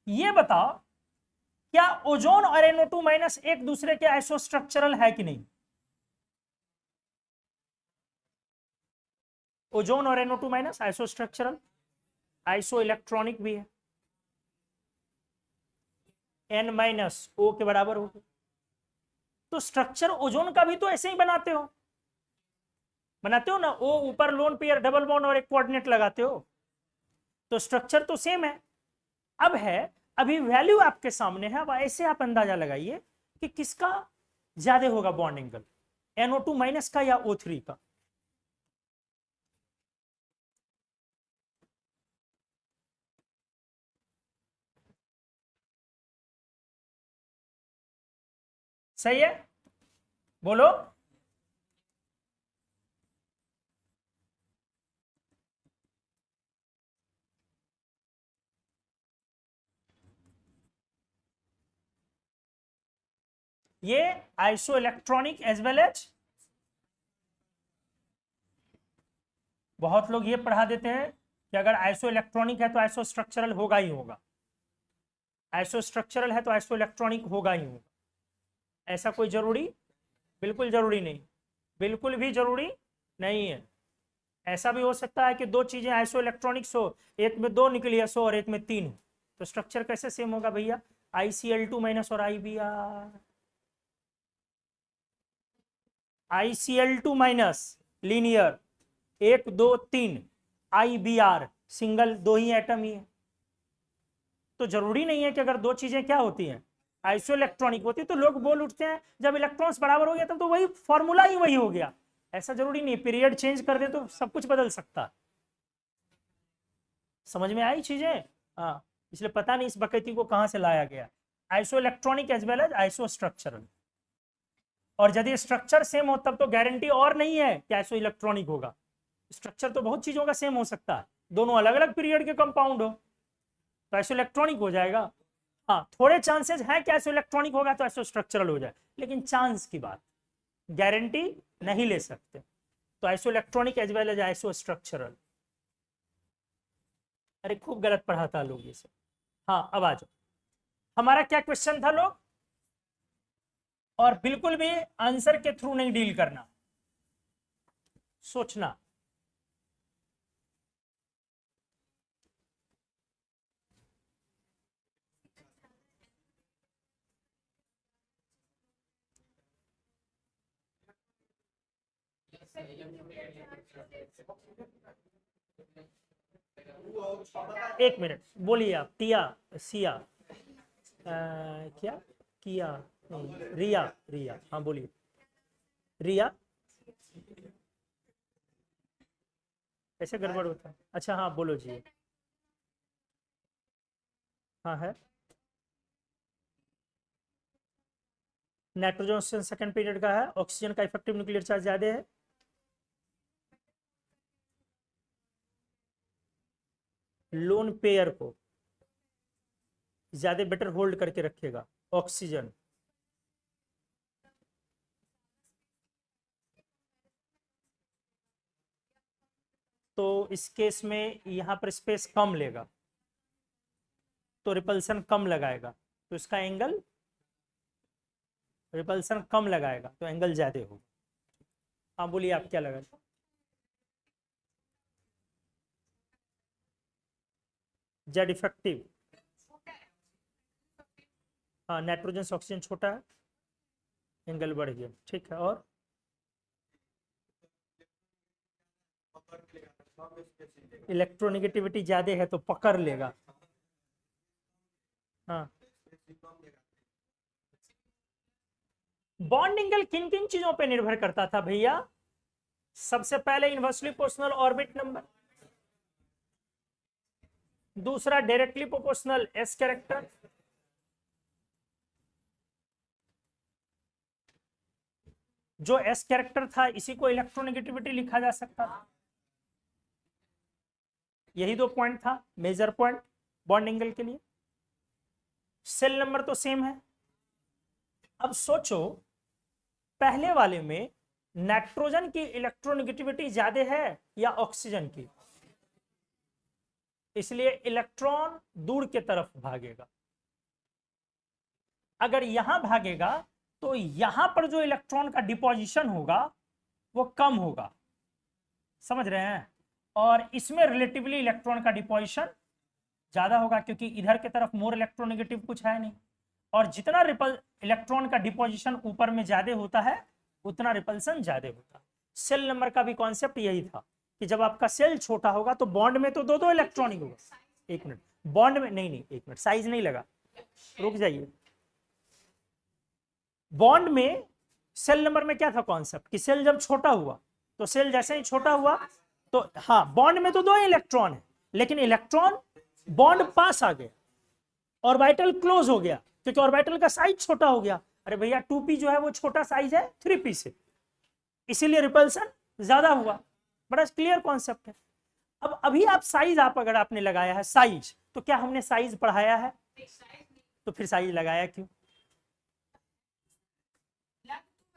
ये बताओ क्या ओजोन और NO2 माइनस एक दूसरे के आइसोस्ट्रक्चरल है कि नहीं? ओजोन और NO2 माइनस आइसोस्ट्रक्चरल, आइसो इलेक्ट्रॉनिक भी है, N माइनस O के बराबर होगा। तो स्ट्रक्चर ओजोन का भी तो ऐसे ही बनाते हो ना, O ऊपर लोन पेयर डबल बॉन्ड और एक कोऑर्डिनेट लगाते हो, तो स्ट्रक्चर तो सेम है। अब है, अभी वैल्यू आपके सामने है, अब ऐसे आप अंदाजा लगाइए कि किसका ज्यादा होगा बॉन्ड एंगल, NO2 माइनस का या O3 का। सही है, बोलो। ये iso electronic as well as, बहुत लोग ये पढ़ा देते हैं कि अगर आइसो इलेक्ट्रॉनिक है तो आइसो स्ट्रक्चरल होगा ही होगा, आइसो स्ट्रक्चरल है तो आइसो इलेक्ट्रॉनिक होगा ही होगा। ऐसा कोई जरूरी, बिल्कुल जरूरी नहीं, बिल्कुल भी जरूरी नहीं है। ऐसा भी हो सकता है कि दो चीजें आइसो इलेक्ट्रॉनिक्स हो, एक में 2 न्यूक्लियस हो और एक में 3 हो, तो स्ट्रक्चर कैसे सेम होगा भैया? ICl2 माइनस और IBr, ICl2 minus linear 1 2 3, IBr single, 2 ही एटम ही है। तो जरूरी नहीं है कि अगर दो चीजें क्या होती हैं आइसो इलेक्ट्रॉनिक होती, तो लोग बोल उठते हैं जब इलेक्ट्रॉन्स बराबर हो गया तब तो वही फॉर्मूला ही वही हो गया। ऐसा जरूरी नहीं, पीरियड चेंज कर दे तो सब कुछ बदल सकता है। समझ में आई चीजें? हाँ, इसलिए पता नहीं इस बकैती को कहां से लाया गया। Iso electronic as well as iso structural, और यदि स्ट्रक्चर सेम हो तब तो गारंटी और नहीं है कि आइसो इलेक्ट्रॉनिक होगा। स्ट्रक्चर तो बहुत चीजों का सेम हो सकता है, दोनों अलग अलग पीरियड के कंपाउंड हो तो आइसो इलेक्ट्रॉनिक हो जाएगा। हाँ, थोड़े चांसेस हैं कि आइसो इलेक्ट्रॉनिक होगा तो आइसो स्ट्रक्चरल हो जाए, लेकिन चांस की बात, गारंटी नहीं ले सकते। तो iso electronic as well as iso structural. अरे खूब गलत पढ़ा था लोग ये सब। हाँ अब आ जाओ, हमारा क्या क्वेश्चन था लोग, और बिल्कुल भी आंसर के थ्रू नहीं डील करना, सोचना। एक मिनट बोलिए आप, टिया सिया क्या किया नहीं, रिया, रिया हाँ बोलिए। रिया कैसे गड़बड़ होता है? अच्छा हाँ बोलो जी। हाँ है, नाइट्रोजन सेकंड पीरियड का है, ऑक्सीजन का इफेक्टिव न्यूक्लियर चार्ज ज्यादा है। लोन पेयर को ज्यादा बेटर होल्ड करके रखेगा ऑक्सीजन। तो इस केस में यहां पर स्पेस कम लेगा तो रिपल्सन कम लगाएगा, तो इसका एंगल, रिपल्सन कम लगाएगा तो एंगल ज्यादा होगा। हाँ बोलिए आप क्या लगा? जेड इफेक्टिव, हाँ नाइट्रोजन से ऑक्सीजन छोटा है, एंगल बढ़ गया, ठीक है। और इलेक्ट्रोनेगेटिविटी ज्यादा है तो पकड़ लेगा। हाँ, बॉन्ड एंगल किन किन चीजों पे निर्भर करता था भैया? सबसे पहले इनवर्सली प्रोपोर्शनल ऑर्बिट नंबर, दूसरा डायरेक्टली प्रोपोर्शनल एस कैरेक्टर, जो एस कैरेक्टर था इसी को इलेक्ट्रोनेगेटिविटी लिखा जा सकता था। यही दो पॉइंट था, मेजर पॉइंट। बॉन्ड एंगल के लिए। सेल नंबर तो सेम है। अब सोचो पहले वाले में नाइट्रोजन की इलेक्ट्रोनेगेटिविटी ज्यादा है या ऑक्सीजन की, इसलिए इलेक्ट्रॉन दूर के तरफ भागेगा। अगर यहां भागेगा तो यहां पर जो इलेक्ट्रॉन का डिपोजिशन होगा वो कम होगा, समझ रहे हैं, और इसमें रिलेटिवली इलेक्ट्रॉन का डिपोजिशन ज्यादा होगा क्योंकि इधर की तरफ मोर इलेक्ट्रोनेगेटिव कुछ है नहीं, और जितना इलेक्ट्रॉन का डिपोजिशन ऊपर में ज्यादा होता है उतना रिपल्सन ज्यादा होता है। सेल नंबर का भी कॉन्सेप्ट यही था कि जब आपका सेल छोटा होगा तो बॉन्ड में तो दो दो इलेक्ट्रॉन ही होगा। एक मिनट, बॉन्ड में नहीं, एक मिनट, साइज नहीं लगा, रुक जाइए। बॉन्ड में सेल नंबर में क्या था कॉन्सेप्ट कि सेल जब छोटा हुआ तो सेल जैसे ही छोटा हुआ तो हाँ, बॉन्ड में तो दो इलेक्ट्रॉन है लेकिन इलेक्ट्रॉन बॉन्ड पास आ गया, ऑर्बिटल क्लोज हो गया क्योंकि ऑर्बिटल का साइज छोटा हो गया। अरे भैया 2p जो है वो छोटा साइज है 3p से, इसीलिए रिपल्सन ज्यादा हुआ। बड़ा क्लियर कॉन्सेप्ट है। अब अभी आप साइज, आप अगर आपने लगाया है साइज, तो क्या हमने साइज पढ़ाया है? तो फिर साइज लगाया क्यों?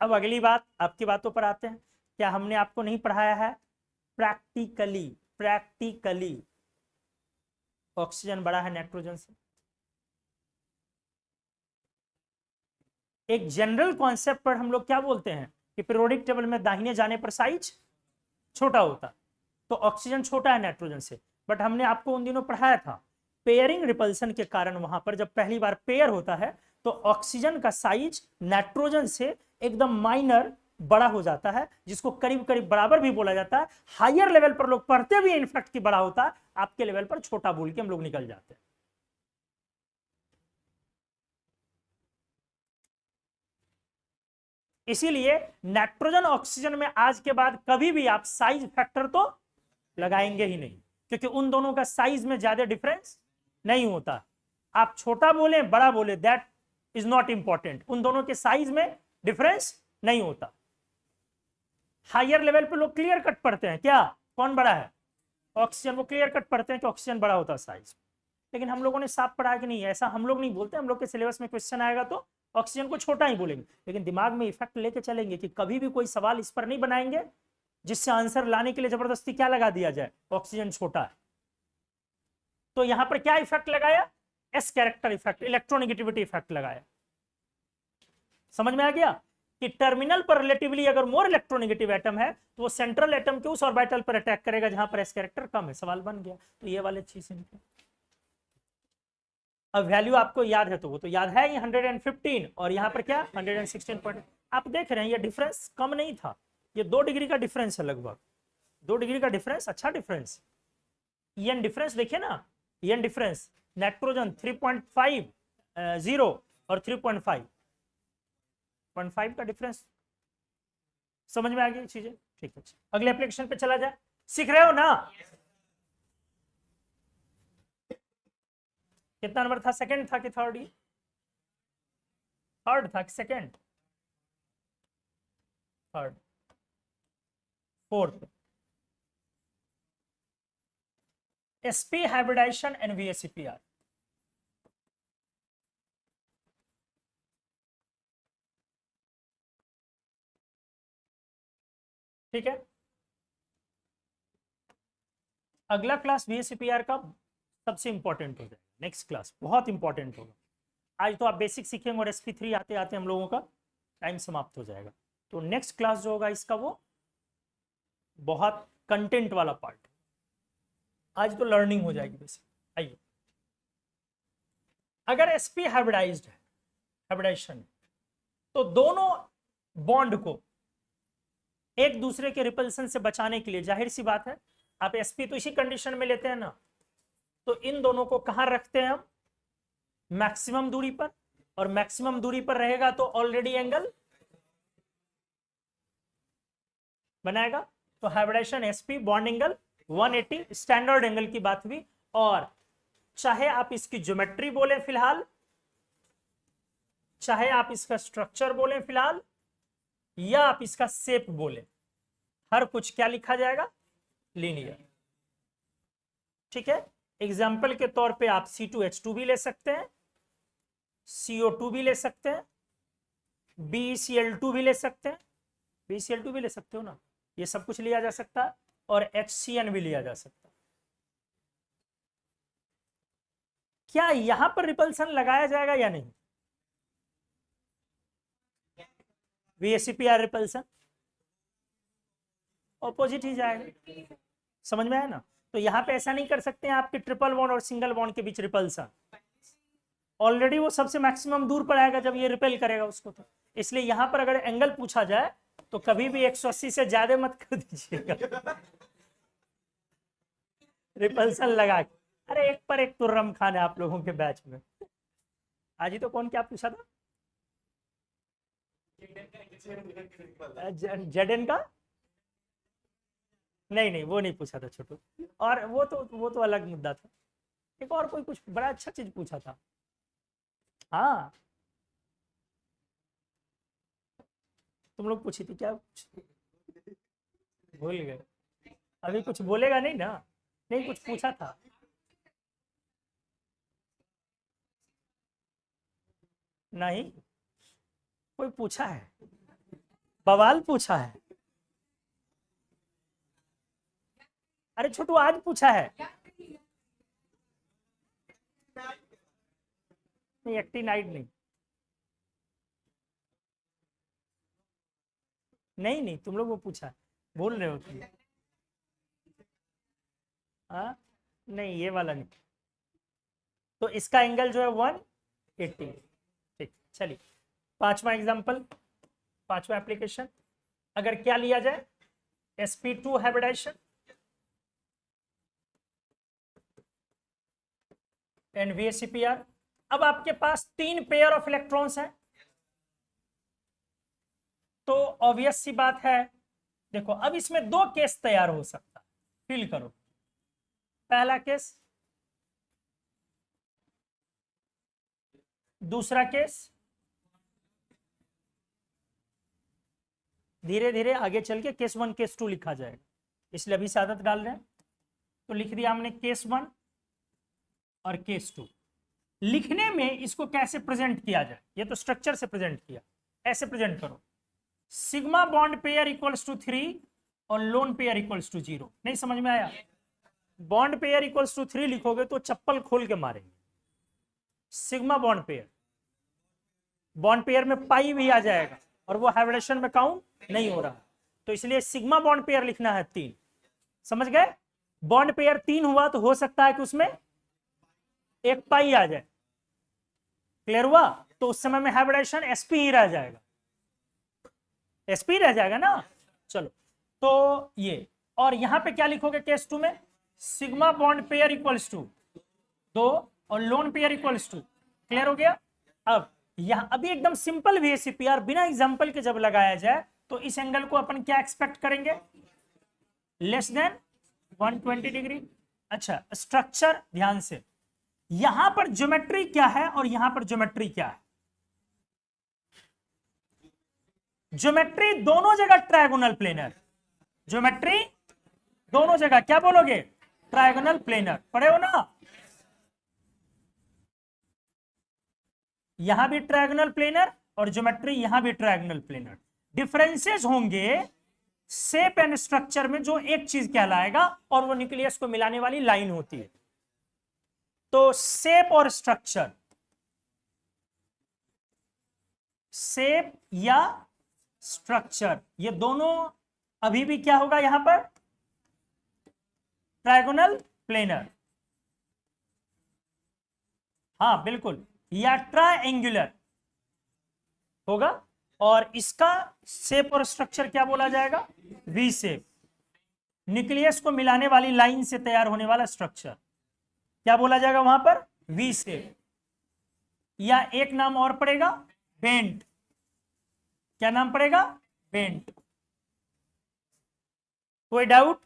अब अगली बात, आपकी बातों पर आते हैं। क्या हमने आपको नहीं पढ़ाया है प्रैक्टिकली ऑक्सीजन बड़ा है नाइट्रोजन से? एक जनरल कॉन्सेप्ट पर हम लोग क्या बोलते हैं कि पीरियोडिक टेबल में दाहिने जाने पर साइज छोटा होता, तो ऑक्सीजन छोटा है नाइट्रोजन से। बट हमने आपको उन दिनों पढ़ाया था पेयरिंग रिपल्सन के कारण वहां पर जब पहली बार पेयर होता है तो ऑक्सीजन का साइज नाइट्रोजन से एकदम माइनर बड़ा हो जाता है, जिसको करीब करीब बराबर भी बोला जाता है। हायर लेवल पर लोग पढ़ते भी इनफैक्ट कि बड़ा होता है, आपके लेवल पर छोटा बोल के हम लोग निकल जाते हैं। इसीलिए नाइट्रोजन ऑक्सीजन में आज के बाद कभी भी आप साइज फैक्टर तो लगाएंगे ही नहीं, क्योंकि उन दोनों का साइज में ज्यादा डिफरेंस नहीं होता। आप छोटा बोले बड़ा बोले, दैट इज नॉट इंपॉर्टेंट, उन दोनों के साइज में डिफरेंस नहीं होता। हायर लेवल पे लोग क्लियर कट पढ़ते हैं, क्या कौन बड़ा है? ऑक्सीजन। वो क्लियर कट पढ़ते हैं कि ऑक्सीजन बड़ा होता है साइज, लेकिन हम लोगों ने साफ पढ़ा कि नहीं, ऐसा हम लोग नहीं बोलते। हम लोग के सिलेबस में क्वेश्चन आएगा तो ऑक्सीजन को छोटा ही बोलेंगे, लेकिन दिमाग में इफेक्ट लेके चलेंगे कि कभी भी कोई सवाल इस पर नहीं बनाएंगे जिससे आंसर लाने के लिए जबरदस्ती क्या लगा दिया जाए, ऑक्सीजन छोटा है। तो यहां पर क्या इफेक्ट लगाया? S character effect, electronegativity effect लगाया। समझ में आ गया कि टर्मिनल पर रिलेटिवली अगर मोर इलेक्ट्रोनेगेटिव एटम है तो वो सेंट्रल एटम के उस ऑर्बिटल पर अटैक करेगा जहां पर एस कैरेक्टर कम है। सवाल बन गया। तो ये वाले चीज इनके अब वैल्यू आपको याद है तो वो तो याद है, ये 115 और यहाँ पर क्या 116 पॉइंट। आप देख रहे हैं ये डिफरेंस कम नहीं था, ये 2 डिग्री का डिफरेंस है, लगभग 2 डिग्री का डिफरेंस, अच्छा डिफरेंस। ईएन डिफरेंस देखिए ना, ईएन डिफरेंस नाइट्रोजन 3.50 और 3.5 का डिफरेंस। समझ में आ गई चीजें? ठीक है, अगले एप्लीकेशन पे चला जाए। सीख रहे हो ना? कितना नंबर था? सेकंड था कि थर्ड? थर्ड था कि second? Third. Fourth sp hybridization and VSEPR। ठीक है, अगला क्लास VSEPR का सबसे इंपॉर्टेंट हो जाएगा। नेक्स्ट क्लास बहुत इंपॉर्टेंट होगा। आज तो आप बेसिक सीखेंगे और sp3 आते आते हम लोगों का टाइम समाप्त हो जाएगा। तो नेक्स्ट क्लास जो होगा इसका वो बहुत कंटेंट वाला पार्ट। आज तो लर्निंग हो जाएगी बेसिक। आइए, अगर sp हाइब्रिडाइज्ड है, हाइब्रिडाइजेशन, तो दोनों बॉन्ड को एक दूसरे के रिपल्सन से बचाने के लिए जाहिर सी बात है आप sp तो इसी कंडीशन में लेते हैं ना, तो इन दोनों को कहां रखते हैं हम? मैक्सिमम दूरी पर, और मैक्सिमम दूरी पर रहेगा तो ऑलरेडी एंगल बनाएगा। तो hybridization sp bond angle 180, standard angle की बात हुई। और चाहे आप इसकी ज्योमेट्री बोलें फिलहाल, चाहे आप इसका स्ट्रक्चर बोलें फिलहाल, या आप इसका शेप बोलें, हर कुछ क्या लिखा जाएगा? लीनियर। ठीक है, एग्जाम्पल के तौर पे आप C2H2 भी ले सकते हैं, CO2 भी ले सकते हैं, BeCl2 भी ले सकते हैं, BeCl2 भी ले सकते हो ना, ये सब कुछ लिया जा सकता है, और HCN भी लिया जा सकता है। क्या यहां पर रिपल्सन लगाया जाएगा या नहीं? VSEPR रिपल्सन ऑपोजिट ही जाएगा, समझ में आया ना? तो यहाँ पे ऐसा नहीं कर सकते हैं आपके ट्रिपल बॉन्ड और सिंगल बॉन्ड के बीच रिपल्सन, ऑलरेडी वो सबसे मैक्सिमम दूर पर आएगा जब ये रिपेल करेगा उसको। तो इसलिए यहाँ पर अगर एंगल पूछा जाए तो कभी भी 180 से ज्यादा मत कर दीजिएगा रिपल्सन लगा के। अरे एक पर एक तुर्रम खान है आप लोगों के बैच में। आज ही तो कौन क्या पूछा था? जेडन का? नहीं वो नहीं पूछा था छोटू, और वो तो अलग मुद्दा था। एक और कोई कुछ बड़ा अच्छा चीज पूछा था। हाँ तुम लोग पूछी थी क्या? भूल गए? अभी कुछ बोलेगा नहीं ना? नहीं कुछ पूछा था। नहीं कोई पूछा है, बवाल पूछा है। अरे छोटू आज पूछा है। नहीं एक्टिनाइड नहीं, नहीं तुम लोग वो पूछा, भूल रहे हो तुम। हाँ नहीं ये वाला नहीं। तो इसका एंगल जो है 180। ठीक चलिए, पांचवा एग्जांपल, पांचवा एप्लीकेशन। अगर क्या लिया जाए, sp2 हाइब्रिडाइजेशन एंड VSEPR। अब आपके पास 3 पेयर ऑफ इलेक्ट्रॉन्स हैं, तो ऑब्वियस सी बात है, देखो अब इसमें 2 केस तैयार हो सकता है, फील करो। पहला केस, दूसरा केस, धीरे धीरे आगे चल के केस 1 केस 2 लिखा जाएगा, इसलिए अभी से आदत डाल रहे हैं। तो लिख दिया हमने केस 1 और केस 2। लिखने में इसको कैसे प्रेजेंट किया जाए, ये तो स्ट्रक्चर से प्रेजेंट किया, ऐसे प्रेजेंट करो, sigma bond pair equals to 3 और लोन पेयर इक्वल्स टू 0। नहीं समझ में आया? बॉन्ड पेयर इक्वल्स टू 3 लिखोगे तो चप्पल खोल के मारेंगे। सिग्मा बॉन्ड पेयर में पाई भी आ जाएगा और वो हाइब्रिडेशन में काउंट नहीं हो रहा, तो इसलिए सिग्मा बॉन्ड पेयर लिखना है 3। समझ गए? बॉन्ड पेयर 3 हुआ तो हो सकता है कि उसमें एक पाई आ जाए, क्लियर हुआ? तो उस समय में हाइब्रिडेशन sp ही रह जाएगा, sp रह जाएगा ना। चलो तो ये, और यहां पे क्या लिखोगे केस 2 में, sigma bond pair equals to 2 और lone pair equals to, clear हो गया? अब यहां अभी एकदम सिंपल VSEPR बिना एग्जांपल के जब लगाया जाए तो इस एंगल को अपन क्या एक्सपेक्ट करेंगे, लेस देन 120 डिग्री। अच्छा स्ट्रक्चर ध्यान से, यहां पर ज्योमेट्री क्या है और यहां पर ज्योमेट्री क्या है? ज्योमेट्री दोनों जगह ट्रायगोनल प्लेनर, ज्योमेट्री दोनों जगह क्या बोलोगे, ट्रायगोनल प्लेनर, पढ़े हो ना? यहां भी ट्रायगोनल प्लेनर और ज्योमेट्री यहां भी ट्रायगोनल प्लेनर। डिफरेंसेस होंगे शेप एंड स्ट्रक्चर में, जो एक चीज कहलाएगा और वो न्यूक्लियस को मिलाने वाली लाइन होती है। तो शेप और स्ट्रक्चर, शेप या स्ट्रक्चर, ये दोनों अभी भी क्या होगा यहां पर, ट्रायगोनल प्लेनर। हाँ बिल्कुल, या ट्रायंगुलर होगा, और इसका शेप और स्ट्रक्चर क्या बोला जाएगा, वी शेप। न्यूक्लियस को मिलाने वाली लाइन से तैयार होने वाला स्ट्रक्चर क्या बोला जाएगा वहां पर, वी शेप। या एक नाम और पड़ेगा, बेंट। क्या नाम पड़ेगा, बेंट। कोई डाउट?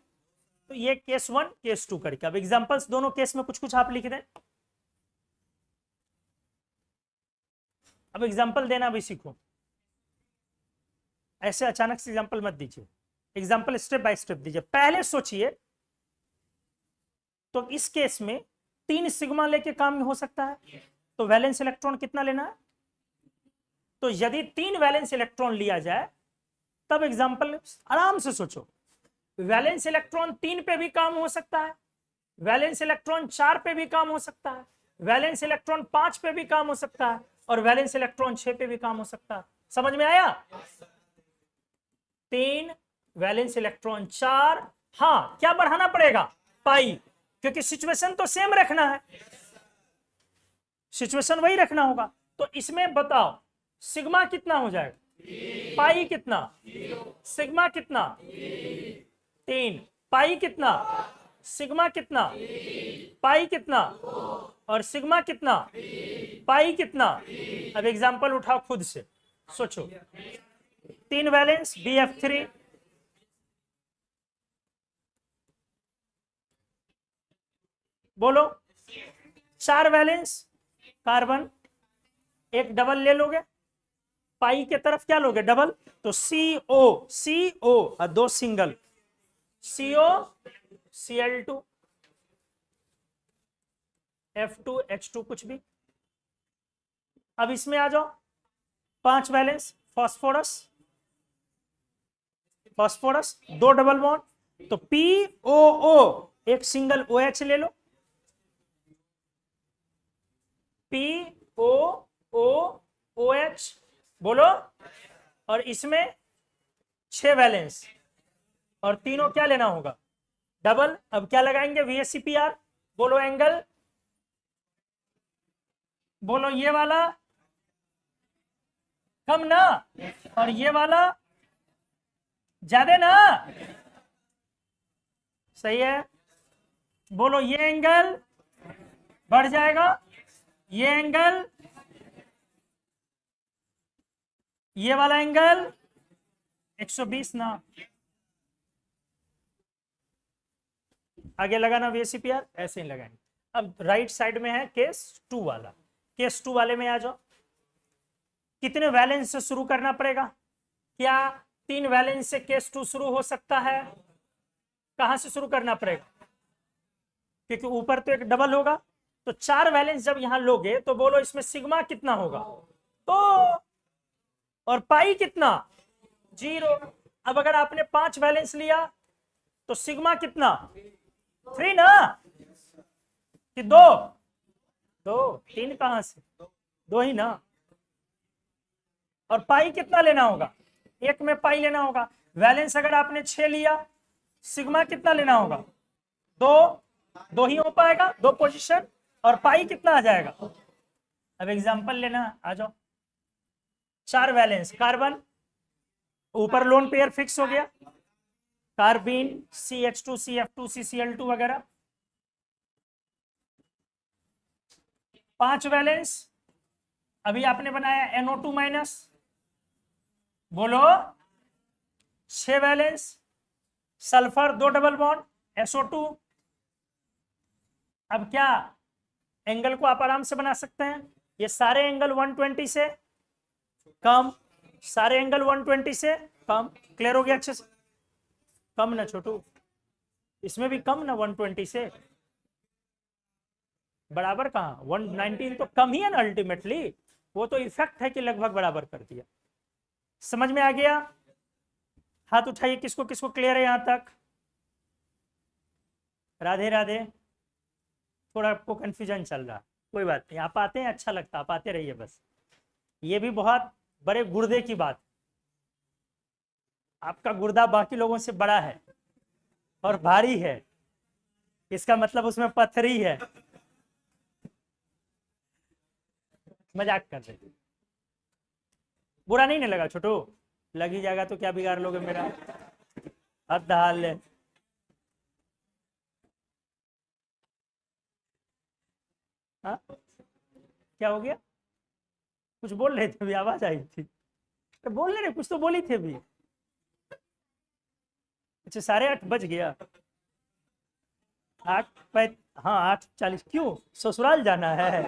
तो ये केस 1 केस 2 करके, अब एग्जांपल्स दोनों केस में कुछ कुछ आप लिख दें। अब एग्जांपल देना भी सीखो, ऐसे अचानक से एग्जांपल मत दीजिए, एग्जांपल स्टेप बाय स्टेप दीजिए। पहले सोचिए, तो इस केस में 3 सिग्मा लेके काम हो सकता है, तो वैलेंस इलेक्ट्रॉन कितना लेना है? तो यदि 3 वैलेंस इलेक्ट्रॉन लिया जाए तब एग्जांपल आराम से सोचो, वैलेंस इलेक्ट्रॉन 3 पे भी काम हो सकता है, वैलेंस इलेक्ट्रॉन 4 पे भी काम हो सकता है, वैलेंस इलेक्ट्रॉन 5 पे भी काम हो सकता है, और वैलेंस इलेक्ट्रॉन 6 पे भी काम हो सकता है। समझ में आया? 3 वैलेंस इलेक्ट्रॉन 4, हाँ क्या बढ़ाना पड़ेगा? पाई, क्योंकि सिचुएशन तो सेम रखना है, सिचुएशन वही रखना होगा। तो इसमें बताओ सिग्मा कितना हो जाएगा? पाई कितना? सिग्मा कितना? 3, पाई कितना? सिग्मा कितना? पाई कितना? और सिग्मा कितना? पाई कितना? अब एग्जांपल उठाओ खुद से, सोचो। 3 वैलेंस BF3, बोलो। 4 वैलेंस कार्बन, एक डबल ले लोगे, पाई के तरफ क्या लोगे? डबल, तो CO और 2 single, CO Cl2 F2 H2 कुछ भी। अब इसमें आ जाओ, 5 वैलेंस फास्फोरस, 2 डबल बॉन्ड, तो POO, एक सिंगल OH ले लो, POOH, बोलो। और इसमें 6 वैलेंस, और तीनों क्या लेना होगा? डबल। अब क्या लगाएंगे? VSCPR, बोलो एंगल, बोलो ये वाला कम ना, और ये वाला ज्यादा ना, सही है। बोलो ये एंगल बढ़ जाएगा, ये एंगल, ये वाला एंगल 120 ना। आगे लगाना VSCPR, ऐसे ही लगाएंगे। अब राइट साइड में है केस 2 वाला, केस 2 वाले में आ जाओ। कितने वैलेंस से शुरू करना पड़ेगा? क्या 3 वैलेंस से केस 2 शुरू हो सकता है? कहां से शुरू करना पड़ेगा? क्योंकि ऊपर तो एक डबल होगा, तो 4 वैलेंस जब यहां लोगे तो बोलो इसमें सिग्मा कितना होगा? तो और पाई कितना? 0। अब अगर आपने 5 वैलेंस लिया तो सिग्मा कितना? 3 ना, कि 2? 3 कहां से? 2 ही ना। और पाई कितना लेना होगा? 1 में पाई लेना होगा। वैलेंस अगर आपने 6 लिया, सिग्मा कितना लेना होगा? 2 ही हो पाएगा, 2 पोजीशन, और पाई कितना आ जाएगा? अब एग्जांपल लेना, आ जाओ। 4 वैलेंस कार्बन, ऊपर लोन पेयर फिक्स हो गया, कार्बीन CH2 CF2 CCl2 वगैरह। 5 वैलेंस, अभी आपने बनाया NO2 माइनस, बोलो। 6 valence sulphur, 2 double bond SO2। अब क्या एंगल को आप आराम से बना सकते हैं, ये सारे एंगल 120 से कम, सारे एंगल 120 से कम। क्लियर हो गया अच्छे से? कम ना छोटू, इसमें भी कम ना, 120 से बराबर कहां? 119 तो कम ही है ना अल्टीमेटली, वो तो इफेक्ट है कि लगभग बराबर कर दिया। समझ में आ गया? हाथ उठाइए किसको किसको क्लियर है यहां तक। राधे राधे। थोड़ा आपको कंफ्यूजन चल रहा, कोई बात नहीं, आप आते हैं अच्छा लगता, आप आते रहिए बस। ये भी बहुत बड़े गुर्दे की बात, आपका गुर्दा बाकी लोगों से बड़ा है और भारी है, इसका मतलब उसमें पत्थरी है। मजाक कर रहे, बुरा नहीं लगा छोटू? लग ही जाएगा तो क्या बिगाड़ लोगे मेरा? हद हाल है। हाँ क्या हो गया? कुछ बोल रहे थे अभी, आवाज आई थी, तो बोल रहे कुछ तो बोली थे अभी। अच्छा 8:30 बज गया। 8 हाँ 8:40, क्यों ससुराल जाना है?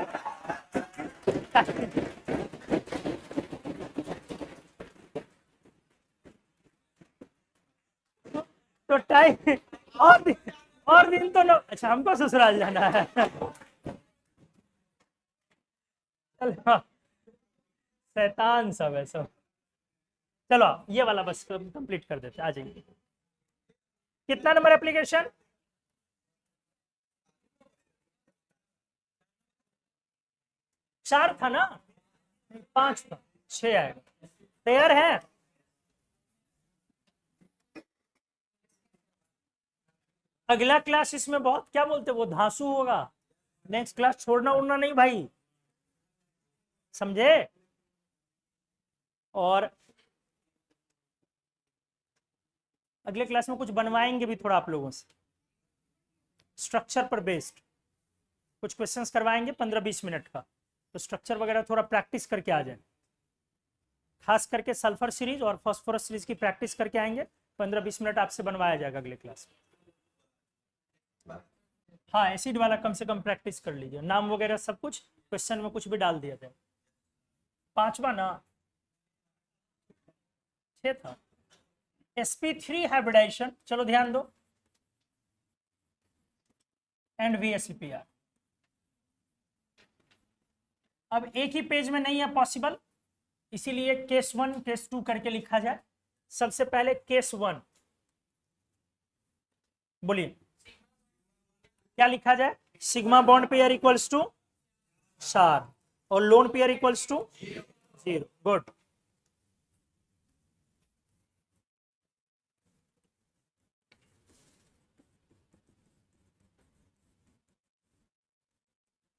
तो टाइम और दिन तो अच्छा हमको ससुराल जाना है। शैतान सब है सब। चलो ये वाला बस कंप्लीट कर देते, आ जाइए। कितना नंबर एप्लीकेशन? चार था ना, 5 था, 6 आएगा। तैयार है? अगला क्लास इसमें बहुत क्या बोलते वो धांसू होगा। नेक्स्ट क्लास छोड़ना उड़ना नहीं भाई, समझे? और अगले क्लास में कुछ बनवाएंगे भी थोड़ा आप लोगों से, स्ट्रक्चर पर बेस्ड कुछ क्वेश्चंस करवाएंगे 15-20 मिनट का, तो स्ट्रक्चर वगैरह थोड़ा प्रैक्टिस करके आ जाए। खास करके सल्फर सीरीज और फास्फोरस सीरीज की प्रैक्टिस करके आएंगे, 15-20 मिनट आपसे बनवाया जाएगा अगले क्लास में। हाँ एसिड वाला कम से कम प्रैक्टिस कर लीजिए, नाम वगैरह सब कुछ क्वेश्चन में कुछ भी डाल दिया जाए। 5वां ना 6 था। sp3 हाइब्रिडाइजेशन, चलो ध्यान दो, एंड VSEPR। अब एक ही पेज में नहीं है पॉसिबल, इसीलिए केस 1 केस 2 करके लिखा जाए। सबसे पहले केस 1, बोलिए क्या लिखा जाए? Sigma bond pair equals to चार और lone pair equals to 0। Good.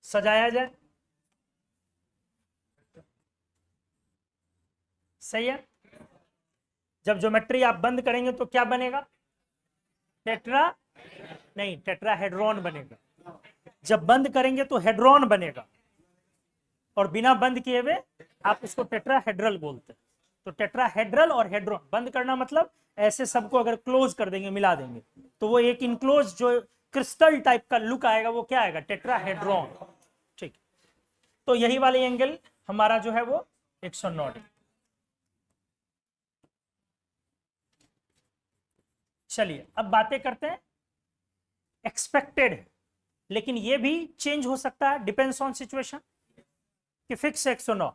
सजाया जाए, सही है। जब ज्योमेट्री आप बंद करेंगे तो क्या बनेगा? टेट्रा नहीं, टेट्राहेड्रॉन बनेगा। जब बंद करेंगे तो हेड्रॉन बनेगा, और बिना बंद किए हुए आप उसको टेट्राहेड्रल बोलते हैं। तो टेट्राहेड्रल और हेड्रॉन, बंद करना मतलब ऐसे सबको अगर क्लोज कर देंगे, मिला देंगे, तो वो एक इनक्लोज जो क्रिस्टल टाइप का लुक आएगा, वो क्या आएगा? टेट्राहेड्रॉन। ठीक, तो यही वाली एंगल हमारा जो है वो 109 डिग्री। चलिए अब बातें करते हैं एक्सपेक्टेड, लेकिन ये भी चेंज हो सकता है, डिपेंड्स ऑन सिचुएशन, कि फिक्स 109।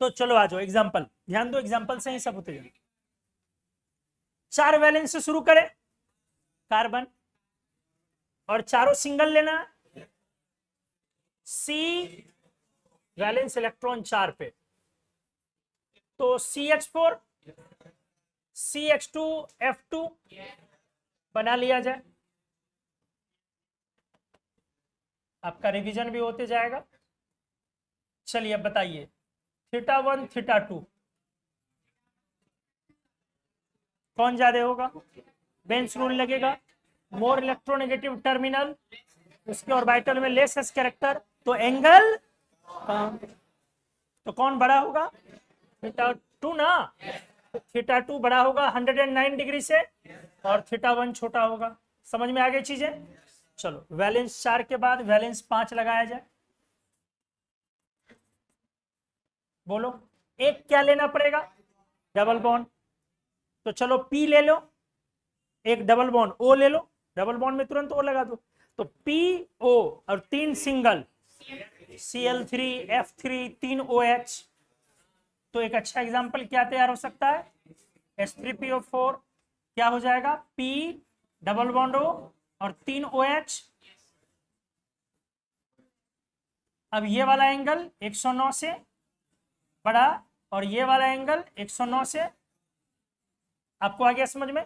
तो चलो आ जाओ, एग्जांपल ध्यान दो, एग्जांपल से ही सब होते जाए। 4 वैलेंस से शुरू करें कार्बन, और चारों सिंगल लेना, C वैलेंस इलेक्ट्रॉन 4 पे, तो CH4 CH2 F2 बना लिया जाए। आपका रिवीजन भी होते जाएगा। चलिए अब बताइए, θ1 θ2 कौन ज्यादा होगा? बेंस रूल लगेगा, मोर इलेक्ट्रोनेगेटिव टर्मिनल, उसके ऑर्बिटल में लेस एस कैरेक्टर, तो एंगल तो कौन बड़ा होगा? θ2 ना, θ2 बड़ा होगा 109 डिग्री से, और θ1 छोटा होगा। समझ में आ गई चीजें? चलो वैलेंस 4 के बाद वैलेंस 5 लगाया जाए। बोलो एक क्या लेना पड़ेगा? Double bond. तो चलो P ले लो, एक डबल बॉन्ड O ले लो, डबल बॉन्ड में तुरंत O लगा दो, तो PO और 3 सिंगल Cl3 F3 3 OH। तो एक अच्छा एग्जांपल क्या तैयार हो सकता है? H3PO4 क्या हो जाएगा? P डबल बॉन्ड O और 3 OH। अब ये वाला एंगल 109 से बड़ा, और ये वाला एंगल 109 से, आपको आ गया समझ में?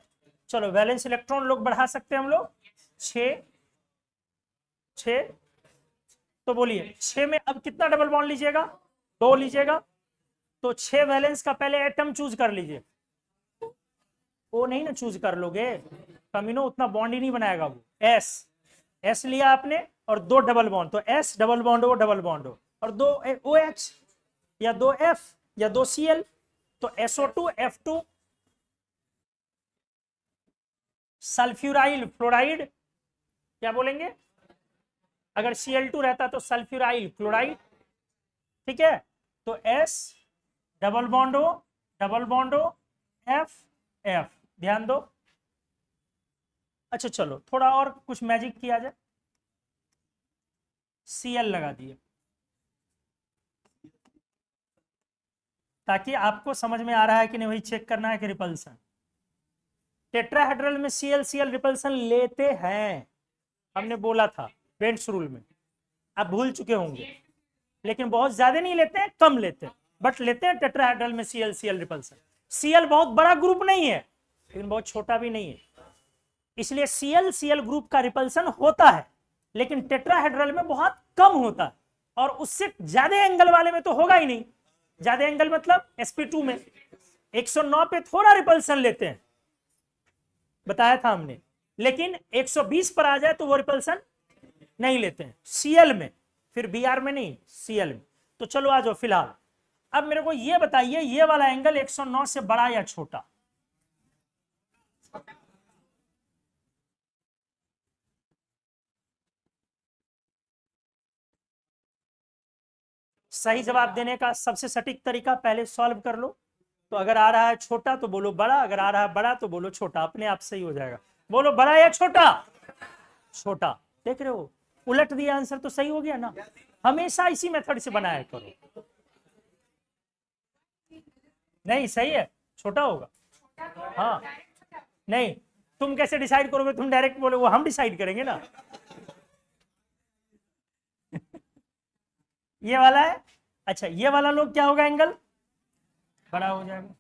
चलो वैलेंस इलेक्ट्रॉन लोग बढ़ा सकते हैं हम लोग 6। तो बोलिए 6 में अब कितना डबल बॉन्ड लीजिएगा? 2 लीजिएगा। तो 6 वैलेंस का पहले एटम चूज कर लीजिए। वो नहीं ना चूज कर लोगे, कमिनो उतना बॉन्ड ही नहीं बनाएगा वो। S लिया आपने, और 2 डबल बॉन्ड, तो S double bond O double bond O, और 2 OH या 2 F या 2 Cl, तो SO2 F2 सल्फ्यूराइल फ्लोराइड, क्या बोलेंगे? अगर Cl2 रहता तो सल्फ्यूराइल क्लोराइड। ठीक है, तो S double bond O F F, ध्यान दो। अच्छा चलो थोड़ा और कुछ मैजिक किया जाए। Cl लगा दिए ताकि आपको समझ में आ रहा है कि नहीं, वही चेक करना है कि रिपल्सन। टेट्राहेड्रल में Cl रिपल्सन लेते हैं, हमने बोला था बेंट्स रूल में, आप भूल चुके होंगे, लेकिन बहुत ज्यादा नहीं लेते हैं, कम लेते हैं, बट लेते हैं टेट्राहेड्रल में Cl रिपल्सन। Cl बहुत बड़ा ग्रुप नहीं है लेकिन बहुत छोटा भी नहीं है, इसलिए Cl ग्रुप का रिपल्सन होता है, लेकिन टेट्राहेड्रल में बहुत कम होता है, और उससे ज्यादा एंगल वाले में तो होगा ही नहीं। ज्यादा एंगल मतलब sp2 में 109 पे थोड़ा रिपल्सन लेते हैं, बताया था हमने, लेकिन 120 पर आ जाए तो वो रिपल्सन नहीं लेते हैं Cl में, फिर Br में नहीं, Cl में। तो चलो आ जाओ फिलहाल, अब मेरे को ये बताइए ये वाला एंगल 109 से बड़ा या छोटा? सही जवाब देने का सबसे सटीक तरीका, पहले सॉल्व कर लो, तो अगर आ रहा है छोटा तो बोलो बड़ा, अगर आ रहा है बड़ा तो बोलो छोटा, अपने आप सही हो जाएगा। बोलो बड़ा या छोटा? छोटा। देख रहे हो, उलट दिया आंसर तो सही हो गया ना। हमेशा इसी मेथड से बनाया करो। नहीं सही है, छोटा होगा। हाँ नहीं, तुम कैसे डिसाइड करोगे? तुम डायरेक्ट बोलो, वो हम डिसाइड करेंगे ना। ये वाला है, अच्छा ये वाला लोग क्या होगा, एंगल बड़ा हो जाएगा,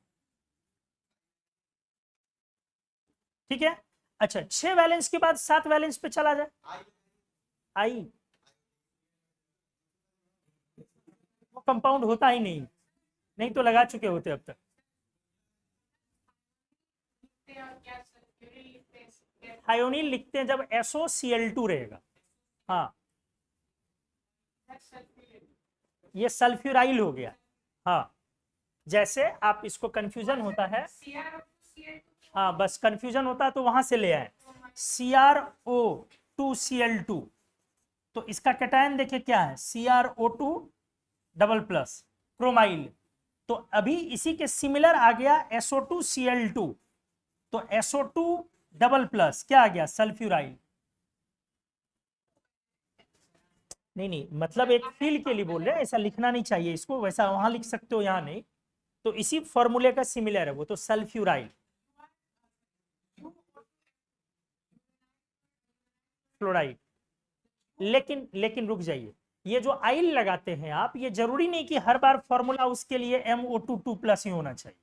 ठीक है। अच्छा 6 वैलेंस के बाद 7 वैलेंस पे चला जाए, आई वो कंपाउंड होता ही नहीं, नहीं तो लगा चुके होते अब तक। थायोनिल लिखते हैं जब SOCl2 रहेगा। हाँ ये सल्फ्यूराइल हो गया। हाँ जैसे आप इसको कंफ्यूजन होता है, हाँ बस कंफ्यूजन होता है तो वहां से ले आए CrO2Cl2, तो इसका कैटायन देखिए क्या है, CrO2 डबल प्लस क्रोमाइल, तो अभी इसी के सिमिलर आ गया SO2Cl2, तो SO2 डबल प्लस क्या आ गया, सल्फ्यूराइल। नहीं नहीं मतलब एक फील के लिए बोल रहे हैं, ऐसा लिखना नहीं चाहिए इसको, वैसा वहां लिख सकते हो यहाँ नहीं, तो इसी फॉर्मूले का सिमिलर है वो, तो सल्फ्यूराइल फ्लोराइड। लेकिन रुक जाइए, ये जो आइल लगाते हैं आप, ये जरूरी नहीं कि हर बार फॉर्मूला उसके लिए MO2 ही होना चाहिए।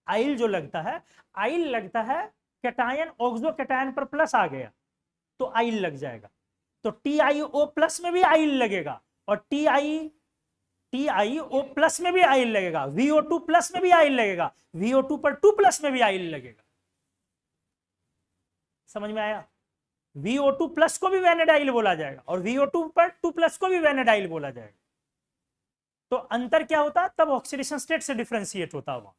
आइल जो लगता है, आइल लगता है कैटायन ऑक्सो कैटायन पर प्लस आ गया तो आइल लग जाएगा, तो TiO प्लस में भी आइल लगेगा, और TiO प्लस में भी आइल लगेगा, VO2 प्लस में भी आइल लगेगा, VO2 पर 2 प्लस में भी आइल लगेगा। समझ में आया? VO2 प्लस को भी वेनेडाइल बोला जाएगा, और VO2 पर 2 प्लस को भी वेनेडाइल बोला जाएगा। तो अंतर क्या होता है, तब ऑक्सीडेशन स्टेट से डिफरेंशिएट होता है वहां।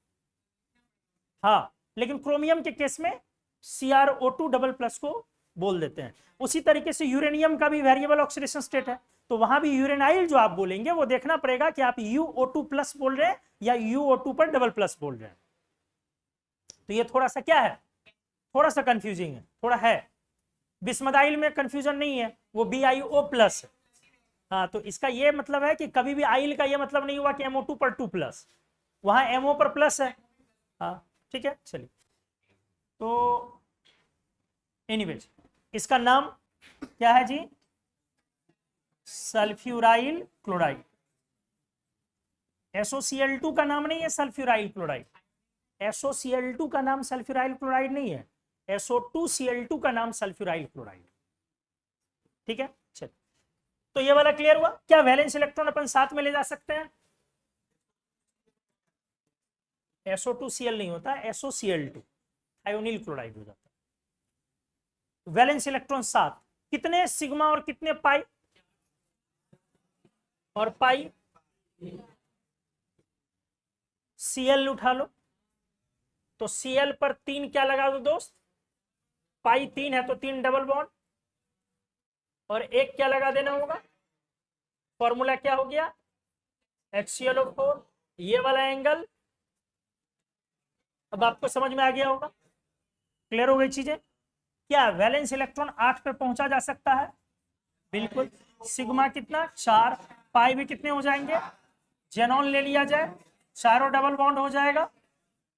हाँ लेकिन क्रोमियम के केस में CrO2 डबल प्लस को बोल देते हैं। उसी तरीके से यूरेनियम का भी वेरिएबल ऑक्सीडेशन स्टेट है, तो वहां भी यूरेनाइल जो आप बोलेंगे वो देखना पड़ेगा कि आप UO2 प्लस बोल रहे हैं या UO2 पर डबल प्लस बोल रहे हैं। तो ये थोड़ा सा क्या है, थोड़ा सा कंफ्यूजिंग है, थोड़ा है। बिस्मदाइल में कंफ्यूजन नहीं है, वो BiO प्लस है। हाँ तो इसका ये मतलब है कि कभी भी आइल का ये मतलब नहीं हुआ कि MO2 पर 2 प्लस, वहां MO पर प्लस है। हाँ ठीक है चलिए, तो एनीवेज इसका नाम क्या है जी, सल्फ्यूराइल क्लोराइड। SOCl2 का नाम नहीं है सल्फ्यूराइल क्लोराइड, SOCl2 का नाम सल्फ्यूराइल क्लोराइड नहीं है, SO2Cl2 का नाम सल्फ्यूराइल क्लोराइड। ठीक है चल, तो ये वाला क्लियर हुआ। क्या वैलेंस इलेक्ट्रॉन अपन साथ में ले जा सकते हैं? SO2Cl नहीं होता, SOCl2 थायोनिल क्लोराइड हो जाता है। वैलेंस इलेक्ट्रॉन 7, कितने सिग्मा और कितने पाई? और पाई Cl उठा लो, तो Cl पर 3 क्या लगा दो दोस्त, पाई 3 है तो 3 डबल बॉन्ड, और एक क्या लगा देना होगा, फॉर्मूला क्या हो गया, HClO4। ये वाला एंगल अब आपको समझ में आ गया होगा, क्लियर हो गई चीजें। क्या वैलेंस इलेक्ट्रॉन 8 पे पहुंचा जा सकता है? बिल्कुल। सिग्मा कितना 4, पाई भी कितने हो जाएंगे, जेनॉन ले लिया जाए, चारों डबल बॉन्ड हो जाएगा।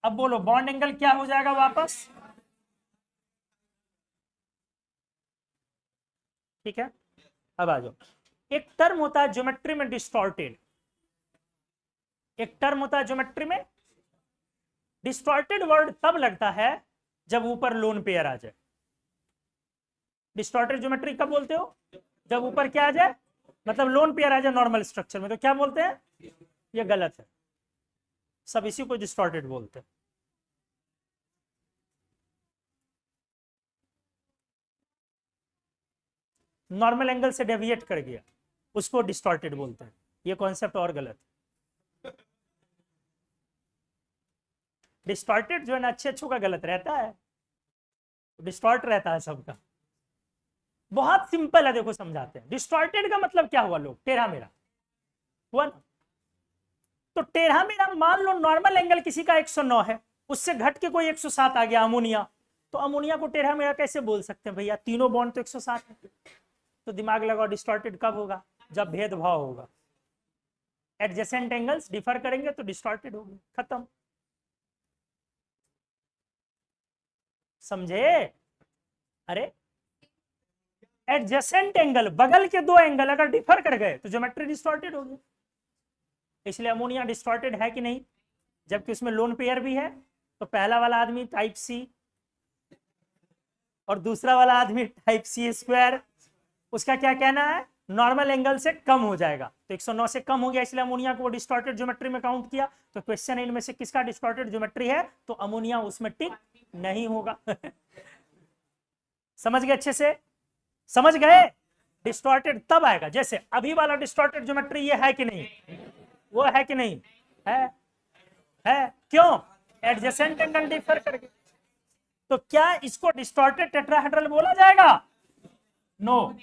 अब बोलो बॉन्ड एंगल क्या हो जाएगा वापस, ठीक है। अब आ जाओ, एक टर्म होता है ज्योमेट्री में डिस्टॉर्टेड, एक टर्म होता है ज्योमेट्री में डिस्टॉर्टेड। वर्ड तब लगता है जब ऊपर लोन पेयर आ जाए। डिस्टॉर्टेड ज्योमेट्री कब बोलते हो, जब ऊपर क्या आ जाए, मतलब लोन पेयर आ जाए नॉर्मल स्ट्रक्चर में, तो क्या बोलते हैं, ये गलत है। सब इसी को डिस्टॉर्टेड बोलते हैं। नॉर्मल एंगल से डेविएट कर गया उसको डिस्टॉर्टेड बोलते हैं। ये कॉन्सेप्ट और गलत है। डिस्टॉर्टेड जो है ना अच्छे अच्छों का गलत रहता है, डिस्टॉर्ट रहता है सबका। बहुत सिंपल है, देखो समझाते हैं। डिस्टॉर्टेड का मतलब क्या हुआ, लोग टेढ़ा मेढ़ा हुआ ना। तो टेढ़ा मेढ़ा मान लो नॉर्मल एंगल किसी का 109 है, उससे घट के कोई 107 आ गया अमोनिया, तो अमोनिया को टेढ़ा मेढ़ा कैसे बोल सकते हैं भैया, तीनों बॉन्ड तो 107 है। तो दिमाग लगाओ, डिस्टॉर्टेड कब होगा, जब भेदभाव होगा। एडजेसेंट एंगल्स डिफर करेंगे तो डिस्टॉर्टेड होगी, खत्म। समझे, अरे एडजेसेंट एंगल, बगल के दो एंगल अगर डिफर कर गए तो ज्योमेट्री डिस्टॉर्टेड होगी। इसलिए अमोनिया डिस्टॉर्टेड है कि नहीं, जबकि उसमें लोन पेयर भी है। तो पहला वाला आदमी टाइप सी और दूसरा वाला आदमी टाइप सी स्क्वायर, उसका क्या कहना है, नॉर्मल एंगल से कम हो जाएगा। तो 109 से कम हो गया, इसलिए अमोनिया को डिस्टॉर्टेड ज्योमेट्री में काउंट किया। तो क्वेश्चन इनमें से किसका डिस्टॉर्टेड ज्योमेट्री है, तो अमोनिया उसमें टिक नहीं होगा। समझ गए अच्छे से, समझ गए। डिस्टॉर्टेड तब आएगा, जैसे अभी वाला डिस्टॉर्टेड ज्योमेट्री ये है कि नहीं, वो है कि नहीं है क्यों, एडजेसेंट एंगल डिफर करके। तो क्या इसको डिस्टॉर्टेड टेट्राहेड्रल बोला जाएगा, नो।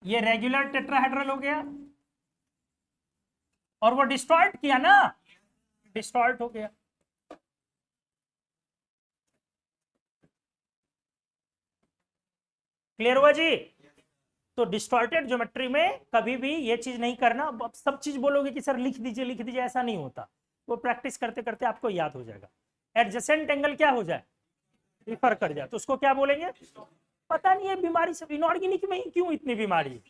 ये रेगुलर टेट्राहेड्रल हो गया, और वो डिस्टॉर्ट किया ना, डिस्टॉर्ट हो गया। क्लियर हुआ जी। तो डिस्टॉर्टेड ज्योमेट्री में कभी भी ये चीज नहीं करना। अब सब चीज बोलोगे कि सर लिख दीजिए, ऐसा नहीं होता। वो प्रैक्टिस करते करते आपको याद हो जाएगा। एडजेसेंट एंगल क्या हो जाए, डिफर कर जाए, तो उसको क्या बोलेंगे। पता नहीं है बीमारी सब इनऑर्गेनिक में ही क्यों इतनी बीमारी,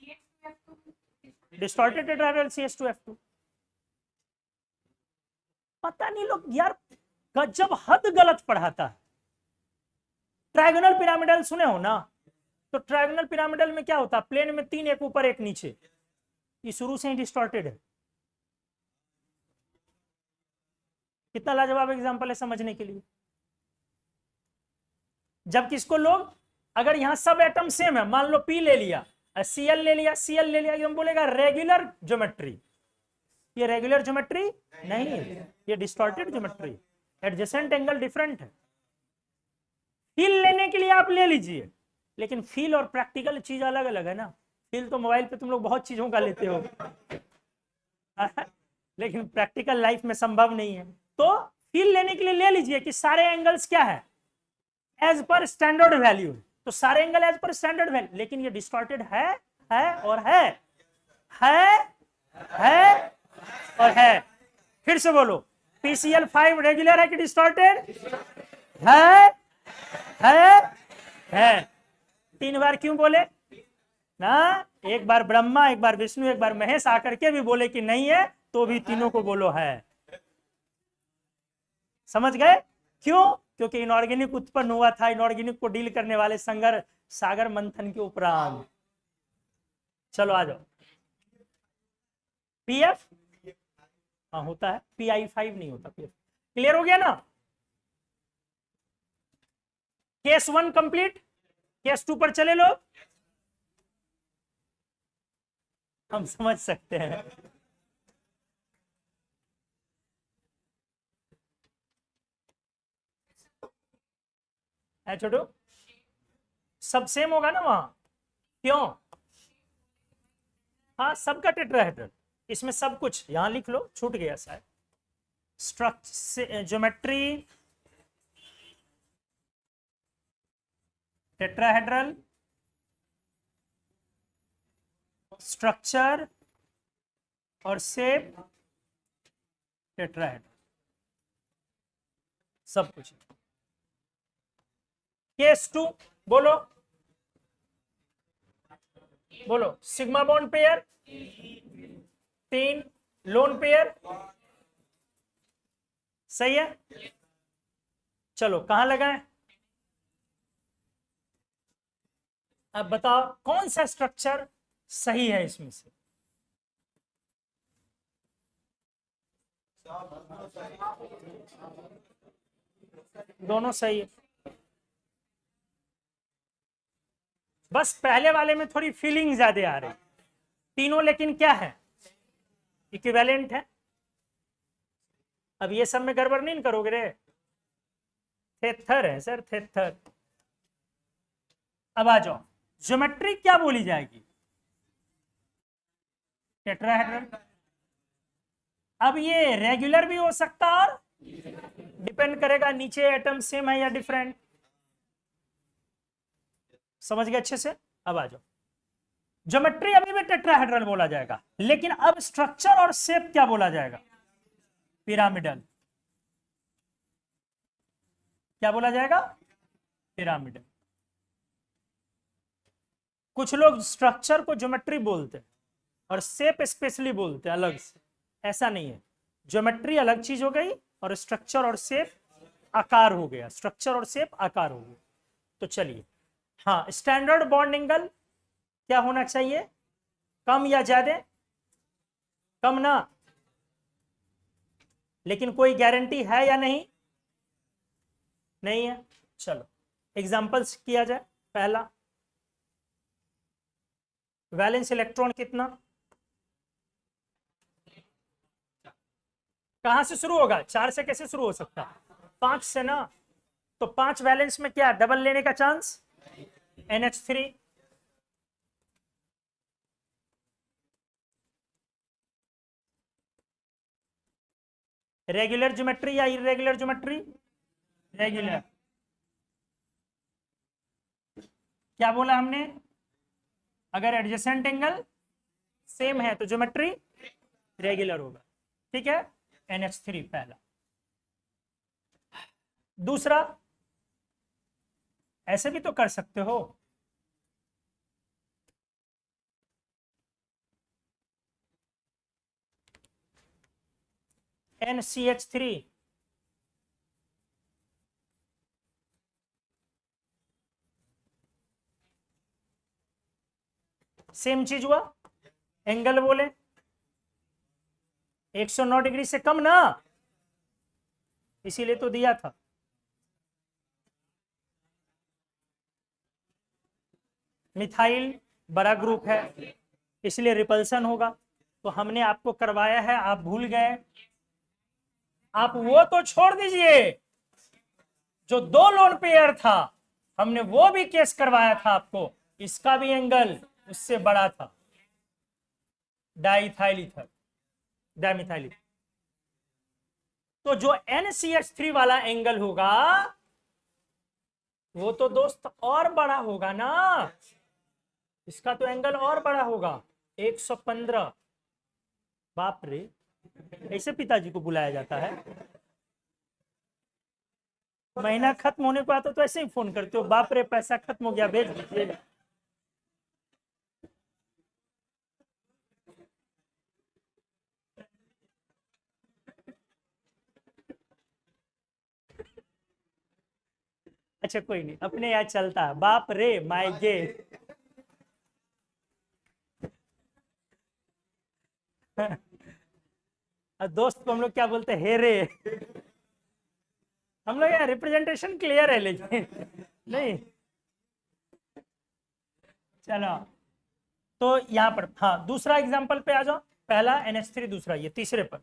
डिस्टॉर्टेड टेट्राहेड्रल CH2F2। पता नहीं लोग यार गजब हद गलत पढ़ाता है। ट्रायगोनल पिरामिडल सुने हो ना, तो ट्रायगोनल पिरामिडल में क्या होता है, प्लेन में 3 एक ऊपर एक नीचे, ये शुरू से ही डिस्टॉर्टेड है। कितना लाजवाब एग्जांपल है समझने के लिए। जबकि इसको लोग अगर यहां सब एटम सेम है, मान लो P ले लिया, Cl ले लिया, Cl ले लिया, एकदम बोलेगा रेगुलर ज्योमेट्री। ये रेगुलर ज्योमेट्री नहीं है, ये distorted geometry. Adjacent angle different है। फील लेने के लिए आप ले लीजिए, लेकिन फील और प्रैक्टिकल चीज अलग अलग है ना। फील तो मोबाइल पे तुम लोग बहुत चीजों का लेते हो, लेकिन प्रैक्टिकल लाइफ में संभव नहीं है। तो फील लेने के लिए ले लीजिए कि सारे एंगल्स क्या है, एज पर स्टैंडर्ड वैल्यू। तो सारे angle as per standard value, लेकिन ये डिस्टॉर्टेड है और है और है। फिर से बोलो, PCl5 रेगुलर है कि डिस्टॉर्टेड है। 3 बार क्यों बोले ना, एक बार ब्रह्मा, एक बार विष्णु, एक बार महेश आकर के भी बोले कि नहीं है, तो भी तीनों को बोलो है। समझ गए क्यों, क्योंकि इनऑर्गेनिक उत्पन्न हुआ था, इनऑर्गेनिक को डील करने वाले संगर सागर मंथन के उपरांत। चलो आ जाओ, PF हाँ होता है, PI5 नहीं होता PF। क्लियर हो गया ना। केस 1 कंप्लीट, केस 2 पर चले लो, हम समझ सकते हैं। छोटू सब सेम होगा ना वहां, क्यों, हाँ सबका टेट्राहेड्रल, इसमें सब कुछ यहां लिख लो, छूट गया शायद। स्ट्रक्चर ज्योमेट्री टेट्राहेड्रल स्ट्रक्चर और शेप टेट्राहेड्रल, सब कुछ। केस 2 बोलो, बोलो। Sigma bond pair 3, lone pair, सही है। चलो कहां लगाएं? अब बताओ कौन सा स्ट्रक्चर सही है इसमें से? दोनों सही है, बस पहले वाले में थोड़ी फीलिंग ज्यादा आ रही। तीनों लेकिन क्या है? इक्विवेलेंट है। अब ये सब में गड़बड़ नहीं करोगे रे, थेथर है सर, थेथर। अब आ जाओ, ज्योमेट्री क्या बोली जाएगी? टेट्राहेड्रल। अब ये रेगुलर भी हो सकता और डिपेंड करेगा नीचे एटम सेम है या डिफरेंट। समझ गए अच्छे से? अब आ जाओ, ज्योमेट्री अभी भी टेट्राहेड्रल बोला जाएगा, लेकिन अब स्ट्रक्चर और शेप क्या बोला जाएगा? पिरामिडल। क्या बोला जाएगा? पिरामिडल। कुछ लोग स्ट्रक्चर को ज्योमेट्री बोलते हैं और शेप स्पेशली बोलते हैं अलग से, ऐसा नहीं है। ज्योमेट्री अलग चीज हो गई और स्ट्रक्चर और शेप आकार हो गया, स्ट्रक्चर और शेप आकार हो गया। तो चलिए, हाँ, स्टैंडर्ड बॉन्ड एंगल क्या होना चाहिए? कम या ज्यादा? कम ना, लेकिन कोई गारंटी है या नहीं? नहीं है। चलो एग्जांपल्स किया जाए। पहला, वैलेंस इलेक्ट्रॉन कितना? कहां से शुरू होगा? 4 से कैसे शुरू हो सकता है? 5 से ना। तो 5 वैलेंस में क्या डबल लेने का चांस? NH3। रेगुलर ज्योमेट्री या इरेगुलर ज्योमेट्री? रेगुलर। क्या बोला हमने? अगर एडजेसेंट एंगल सेम है तो ज्योमेट्री रेगुलर होगा। ठीक है, NH3 पहला। दूसरा, ऐसे भी तो कर सकते हो, NCH3 सेम चीज हुआ, एंगल बोले 109 डिग्री से कम ना, इसीलिए तो दिया था। मिथाइल बड़ा ग्रुप है इसलिए रिपल्सन होगा। तो हमने आपको करवाया है, आप भूल गए। आप वो तो छोड़ दीजिए, जो 2 लोन पेयर था हमने वो भी केस करवाया था आपको, इसका भी एंगल उससे बड़ा था, डाइथाइल ईथर, डाइमिथाइल ईथर। तो जो NCH3 वाला एंगल होगा वो तो दोस्त और बड़ा होगा ना, इसका तो एंगल और बड़ा होगा 115। बाप रे, ऐसे पिताजी को बुलाया जाता है? महीना खत्म होने को आता तो ऐसे ही फोन करते हो, बाप रे पैसा खत्म हो गया, भेज दीजिए। अच्छा कोई नहीं, अपने यहाँ चलता है, बाप रे माय गे। दोस्त को हम लोग क्या बोलते हैं? हेरे। हम लोग यहाँ रिप्रेजेंटेशन क्लियर है, लेकिन नहीं। चलो तो यहाँ पर, हाँ, दूसरा एग्जांपल पे आ जाओ। पहला NH3, दूसरा ये, तीसरे पर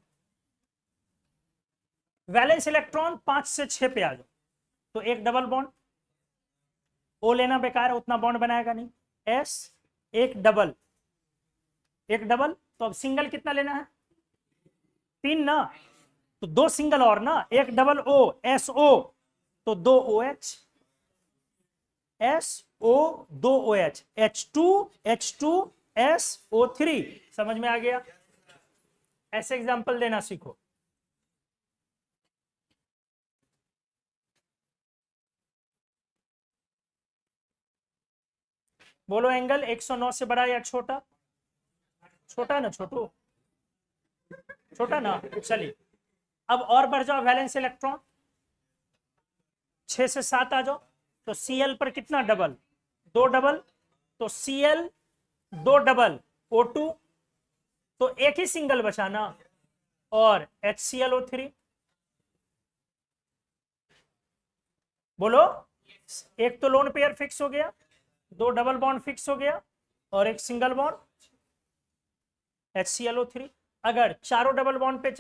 वैलेंस इलेक्ट्रॉन 5 से 6 पे आ जाओ। तो एक डबल बॉन्ड, O लेना बेकार है, उतना बॉन्ड बनाएगा नहीं। S, एक डबल, एक डबल, तो अब सिंगल कितना लेना है? 3 ना, तो 2 सिंगल और ना, एक डबल O, SO, तो 2 OH, SO 2 OH, H2, H2, SO3। समझ में आ गया? ऐसे एग्जांपल देना सीखो। बोलो एंगल 109 से बड़ा या छोटा? छोटा ना छोटू, छोटा ना। चलिए अब और बढ़ जाओ, वैलेंस इलेक्ट्रॉन 6 से 7 आ जाओ, तो Cl पर कितना डबल? 2 डबल, तो Cl 2 डबल O2, तो एक ही सिंगल बचा ना, और HClO3। बोलो, एक तो लोन पेयर फिक्स हो गया, 2 डबल बॉन्ड फिक्स हो गया, और एक सिंगल बॉन्ड HClO3। अगर चारों डबल बॉन्ड पे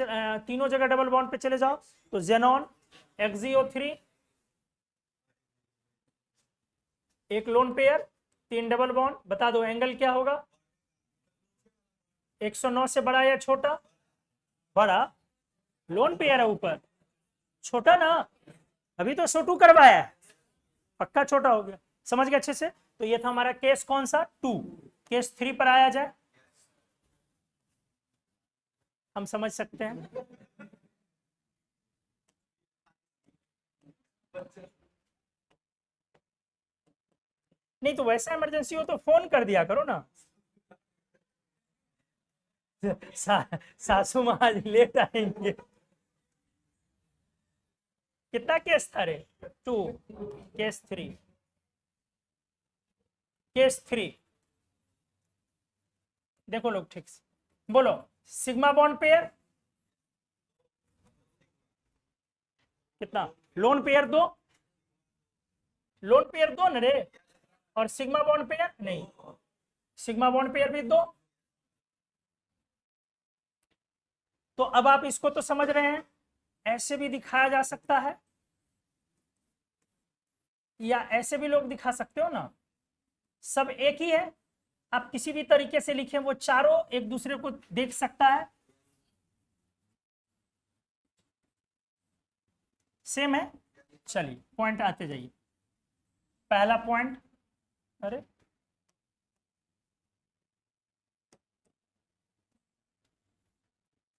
तीनों जगह डबल बॉन्ड पे चले जाओ, तो जेनॉन XeO3, एक लोन पेयर, 3 डबल बॉन्ड। बता दो एंगल क्या होगा? 109 से बड़ा या छोटा? बड़ा। लोन पेयर है ऊपर, छोटा ना, अभी तो SO2 करवाया है, पक्का छोटा हो गया। समझ गए अच्छे से? तो ये था हमारा केस कौन सा? 2। केस 3 पर आया जाए, हम समझ सकते हैं। नहीं तो वैसा इमरजेंसी हो तो फोन कर दिया करो ना। सासू माँ आज लेट आएंगे। कितना केस था रे? 2। केस 3, केस 3 देखो लोग ठीक से बोलो। सिग्मा बॉन्ड पेयर कितना? लोन पेयर 2, लोन पेयर 2 न रे, और सिग्मा बॉन्ड पेयर नहीं, सिग्मा बॉन्ड पेयर भी 2। तो अब आप इसको तो समझ रहे हैं, ऐसे भी दिखाया जा सकता है, या ऐसे भी लोग दिखा सकते हो ना, सब एक ही है। आप किसी भी तरीके से लिखें, वो चारों एक दूसरे को देख सकता है, सेम है। चलिए पॉइंट आते जाइए। पहला पॉइंट, अरे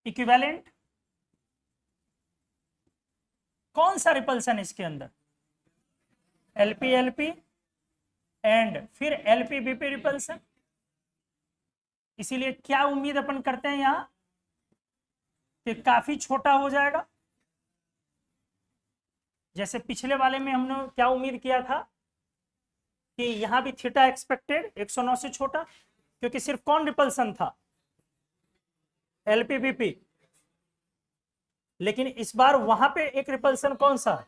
इक्विवेलेंट, कौन सा रिपल्सन इसके अंदर? एलपी एलपी एंड फिर एलपी बीपी रिपल्सन। इसीलिए क्या उम्मीद अपन करते हैं यहां कि काफी छोटा हो जाएगा। जैसे पिछले वाले में हमने क्या उम्मीद किया था कि यहां भी थीटा एक्सपेक्टेड 109 से छोटा, क्योंकि सिर्फ कौन रिपल्सन था? LP BP. लेकिन इस बार वहां पे एक रिपल्सन कौन सा?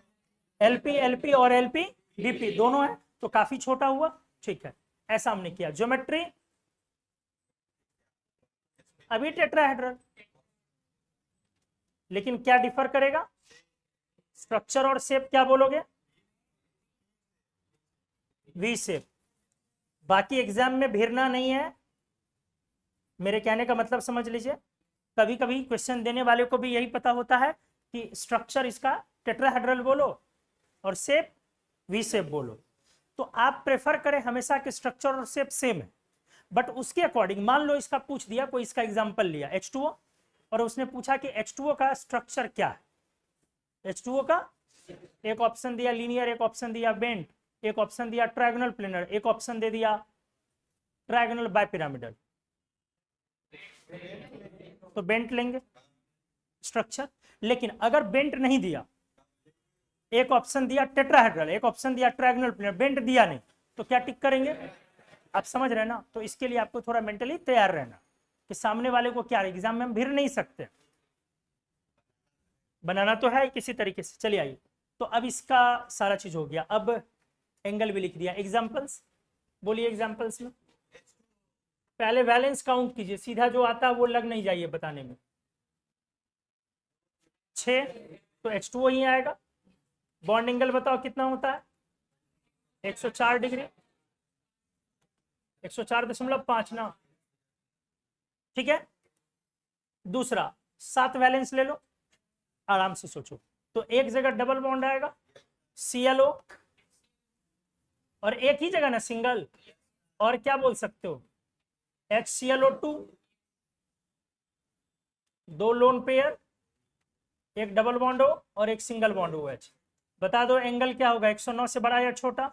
एलपी एलपी और एलपी बीपी दोनों है, तो काफी छोटा हुआ। ठीक है, ऐसा हमने किया। ज्योमेट्री अभी टेट्राहेड्रल, लेकिन क्या डिफर करेगा? स्ट्रक्चर और शेप क्या बोलोगे? V shape. बाकी एग्जाम में भिड़ना नहीं है, मेरे कहने का मतलब समझ लीजिए। कभी कभी क्वेश्चन देने वाले को भी यही पता होता है कि स्ट्रक्चर इसका टेट्राहेड्रल बोलो और शेप वी शेप बोलो, तो आप प्रेफर करें हमेशा कि स्ट्रक्चर और शेप सेम है। बट उसके अकॉर्डिंग मान लो इसका पूछ दिया, कोई इसका एग्जांपल लिया H2O, और उसने पूछा कि H2O का स्ट्रक्चर क्या है? H2O का एक ऑप्शन दिया लीनियर, एक ऑप्शन दिया बेंट, एक ऑप्शन दिया ट्रायगोनल प्लेनर, एक ऑप्शन दे दिया ट्रायगोनल बायपिरामिडल, तो बेंट लेंगे स्ट्रक्चर। लेकिन अगर बेंट नहीं दिया, एक ऑप्शन दिया टेट्राहेड्रल, एक ऑप्शन दिया ट्रायगोनल प्लेनर, बेंट दिया नहीं, तो क्या टिक करेंगे? आप समझ रहे हैं ना? तो इसके लिए आपको थोड़ा मेंटली तैयार रहना कि सामने वाले को क्या एग्जाम में हम भिड़ नहीं सकते, बनाना तो है किसी तरीके से। चलिए आइए, तो अब इसका सारा चीज हो गया। अब एंगल भी लिख दिया। एग्जांपल्स बोलिए। एग्जांपल्स में पहले वैलेंस काउंट कीजिए, सीधा जो आता है वो लग नहीं जाइए बताने में। 6, तो H2O ही आएगा। बॉन्ड एंगल बताओ कितना होता है? 104 डिग्री, 104.5 ना। ठीक है, दूसरा 7 वैलेंस ले लो, आराम से सोचो। तो एक जगह डबल बॉन्ड आएगा ClO, और एक ही जगह ना सिंगल, और क्या बोल सकते हो? HClO2, 2 लोन पेयर, एक डबल बॉन्ड O और एक सिंगल बॉन्ड OH। बता दो एंगल क्या होगा, 109 से बड़ा या छोटा?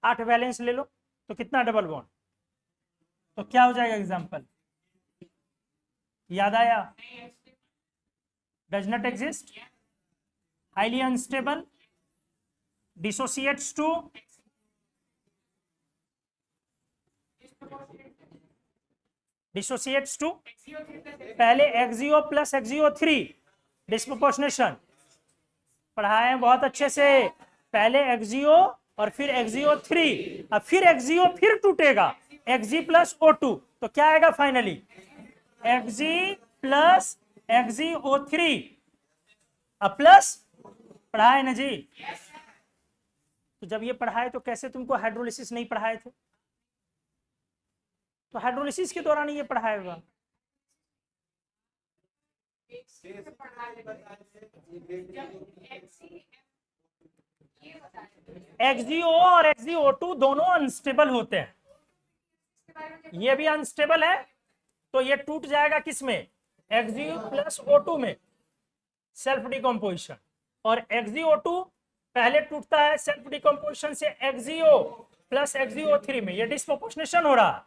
8 वैलेंस ले लो तो कितना डबल बॉन्ड, तो क्या हो जाएगा एग्जांपल, याद आया? Does not exist, highly unstable, dissociates to, dissociates to पहले एक्सियो प्लस एक्सियो 3, डिस्प्रोपोर्शनेशन पढ़ाए हैं बहुत अच्छे से। पहले एक्सियो और फिर एक्सियो 3, अब फिर एक्सियो फिर टूटेगा, एक्सी प्लस O2, तो क्या आएगा फाइनली, एक्सी प्लस XiO3, अब प्लस, पढ़ाए ना जी? तो जब ये पढ़ाए तो कैसे तुमको हाइड्रोलिसिस नहीं पढ़ाए थे? तो हाइड्रोलिसिस के दौरान ये पढ़ाएगा। XiO और XiO2 दोनों अनस्टेबल होते हैं, ये भी अनस्टेबल है, तो ये टूट जाएगा किसमें, Xi प्लस O2 में, सेल्फ डिकम्पोजिशन। और XiO2 पहले टूटता है सेल्फ डिकम्पोजिशन से XiO प्लस XiO3 में, ये डिस्प्रोपोर्शनेशन हो रहा,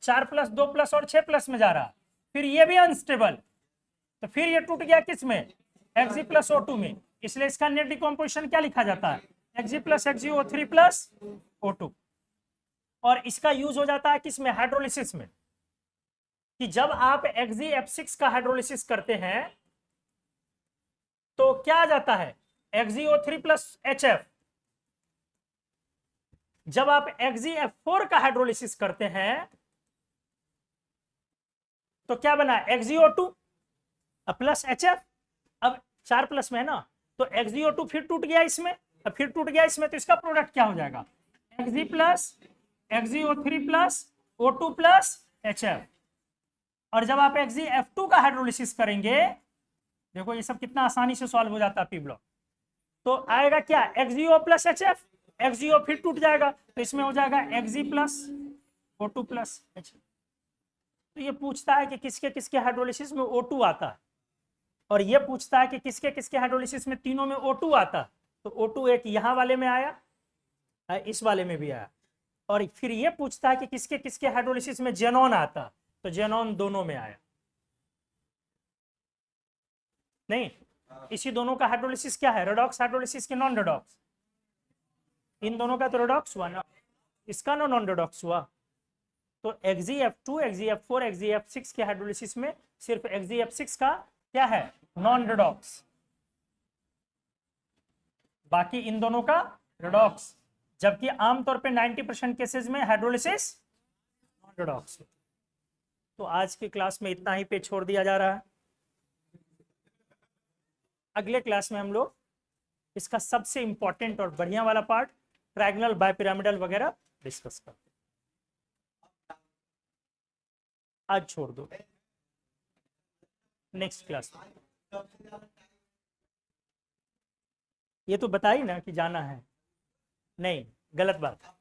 4 प्लस 2 प्लस और 6 प्लस में जा रहा, फिर ये भी अनस्टेबल, तो फिर ये टूट गया किसमें, Xi प्लस O2 में, इसलिए इसका नेट डिकम्पोजिशन क्या लिखा जाता है, Xi plus XiO3 plus O2। और इसका यूज हो जाता है किसमें, हाइड्रोलिसिस में, कि जब आप XiF6 का हाइड्रोलिसिस करते हैं तो क्या आ जाता है, XiO3 प्लस HF। जब आप XiF4 का हाइड्रोलिसिस करते हैं तो क्या बना, XiO2 प्लस HF, अब 4 प्लस में है ना, तो XiO2 फिर टूट गया इसमें, अब फिर टूट गया इसमें, तो इसका प्रोडक्ट क्या हो जाएगा, Xi plus XiO3 plus O2 plus HF। और जब आप XiF2 का हाइड्रोलिसिस करेंगे, देखो ये सब कितना आसानी से सॉल्व हो जाता है पी ब्लॉक, तो आएगा क्या, XiO प्लस HF, XiO फिर टूट जाएगा, तो इसमें हो जाएगा Xi plus O2 plus HF। तो ये पूछता है कि किसके किसके हाइड्रोलिसिस में O2 आता है, और ये पूछता है कि किसके किसके हाइड्रोलिसिस में तीनों में O2 आता, तो O2 एक यहाँ वाले में आया, इस वाले में भी आया, और फिर ये पूछता है कि किसके किसके हाइड्रोलिसिस में जेनॉन आता, तो जेनॉन दोनों में आया। नहीं, इसी दोनों का हाइड्रोलिसिस क्या है, रेडॉक्स हाइड्रोलिसिस के नॉन रेडॉक्स, इन दोनों का तो रेडॉक्स हुआ ना, इसका ना नॉन रेडॉक्स हुआ। तो XiF2, XiF4, XiF6 के हाइड्रोलिसिस में सिर्फ XiF6 का क्या है, नॉन रेडॉक्स, बाकी इन दोनों का रेडॉक्स, जबकि आमतौर पे 90% केसेस में हाइड्रोलिसिस नॉन रेडॉक्स। तो आज की क्लास में इतना ही पे छोड़ दिया जा रहा है, अगले क्लास में हम लोग इसका सबसे इंपॉर्टेंट और बढ़िया वाला पार्ट, ट्रायंगल बायपिरामिडल वगैरह डिस्कस करते हैं। आज छोड़ दो, नेक्स्ट क्लास में। ये तो बताई ना कि जाना है, नहीं गलत बात है।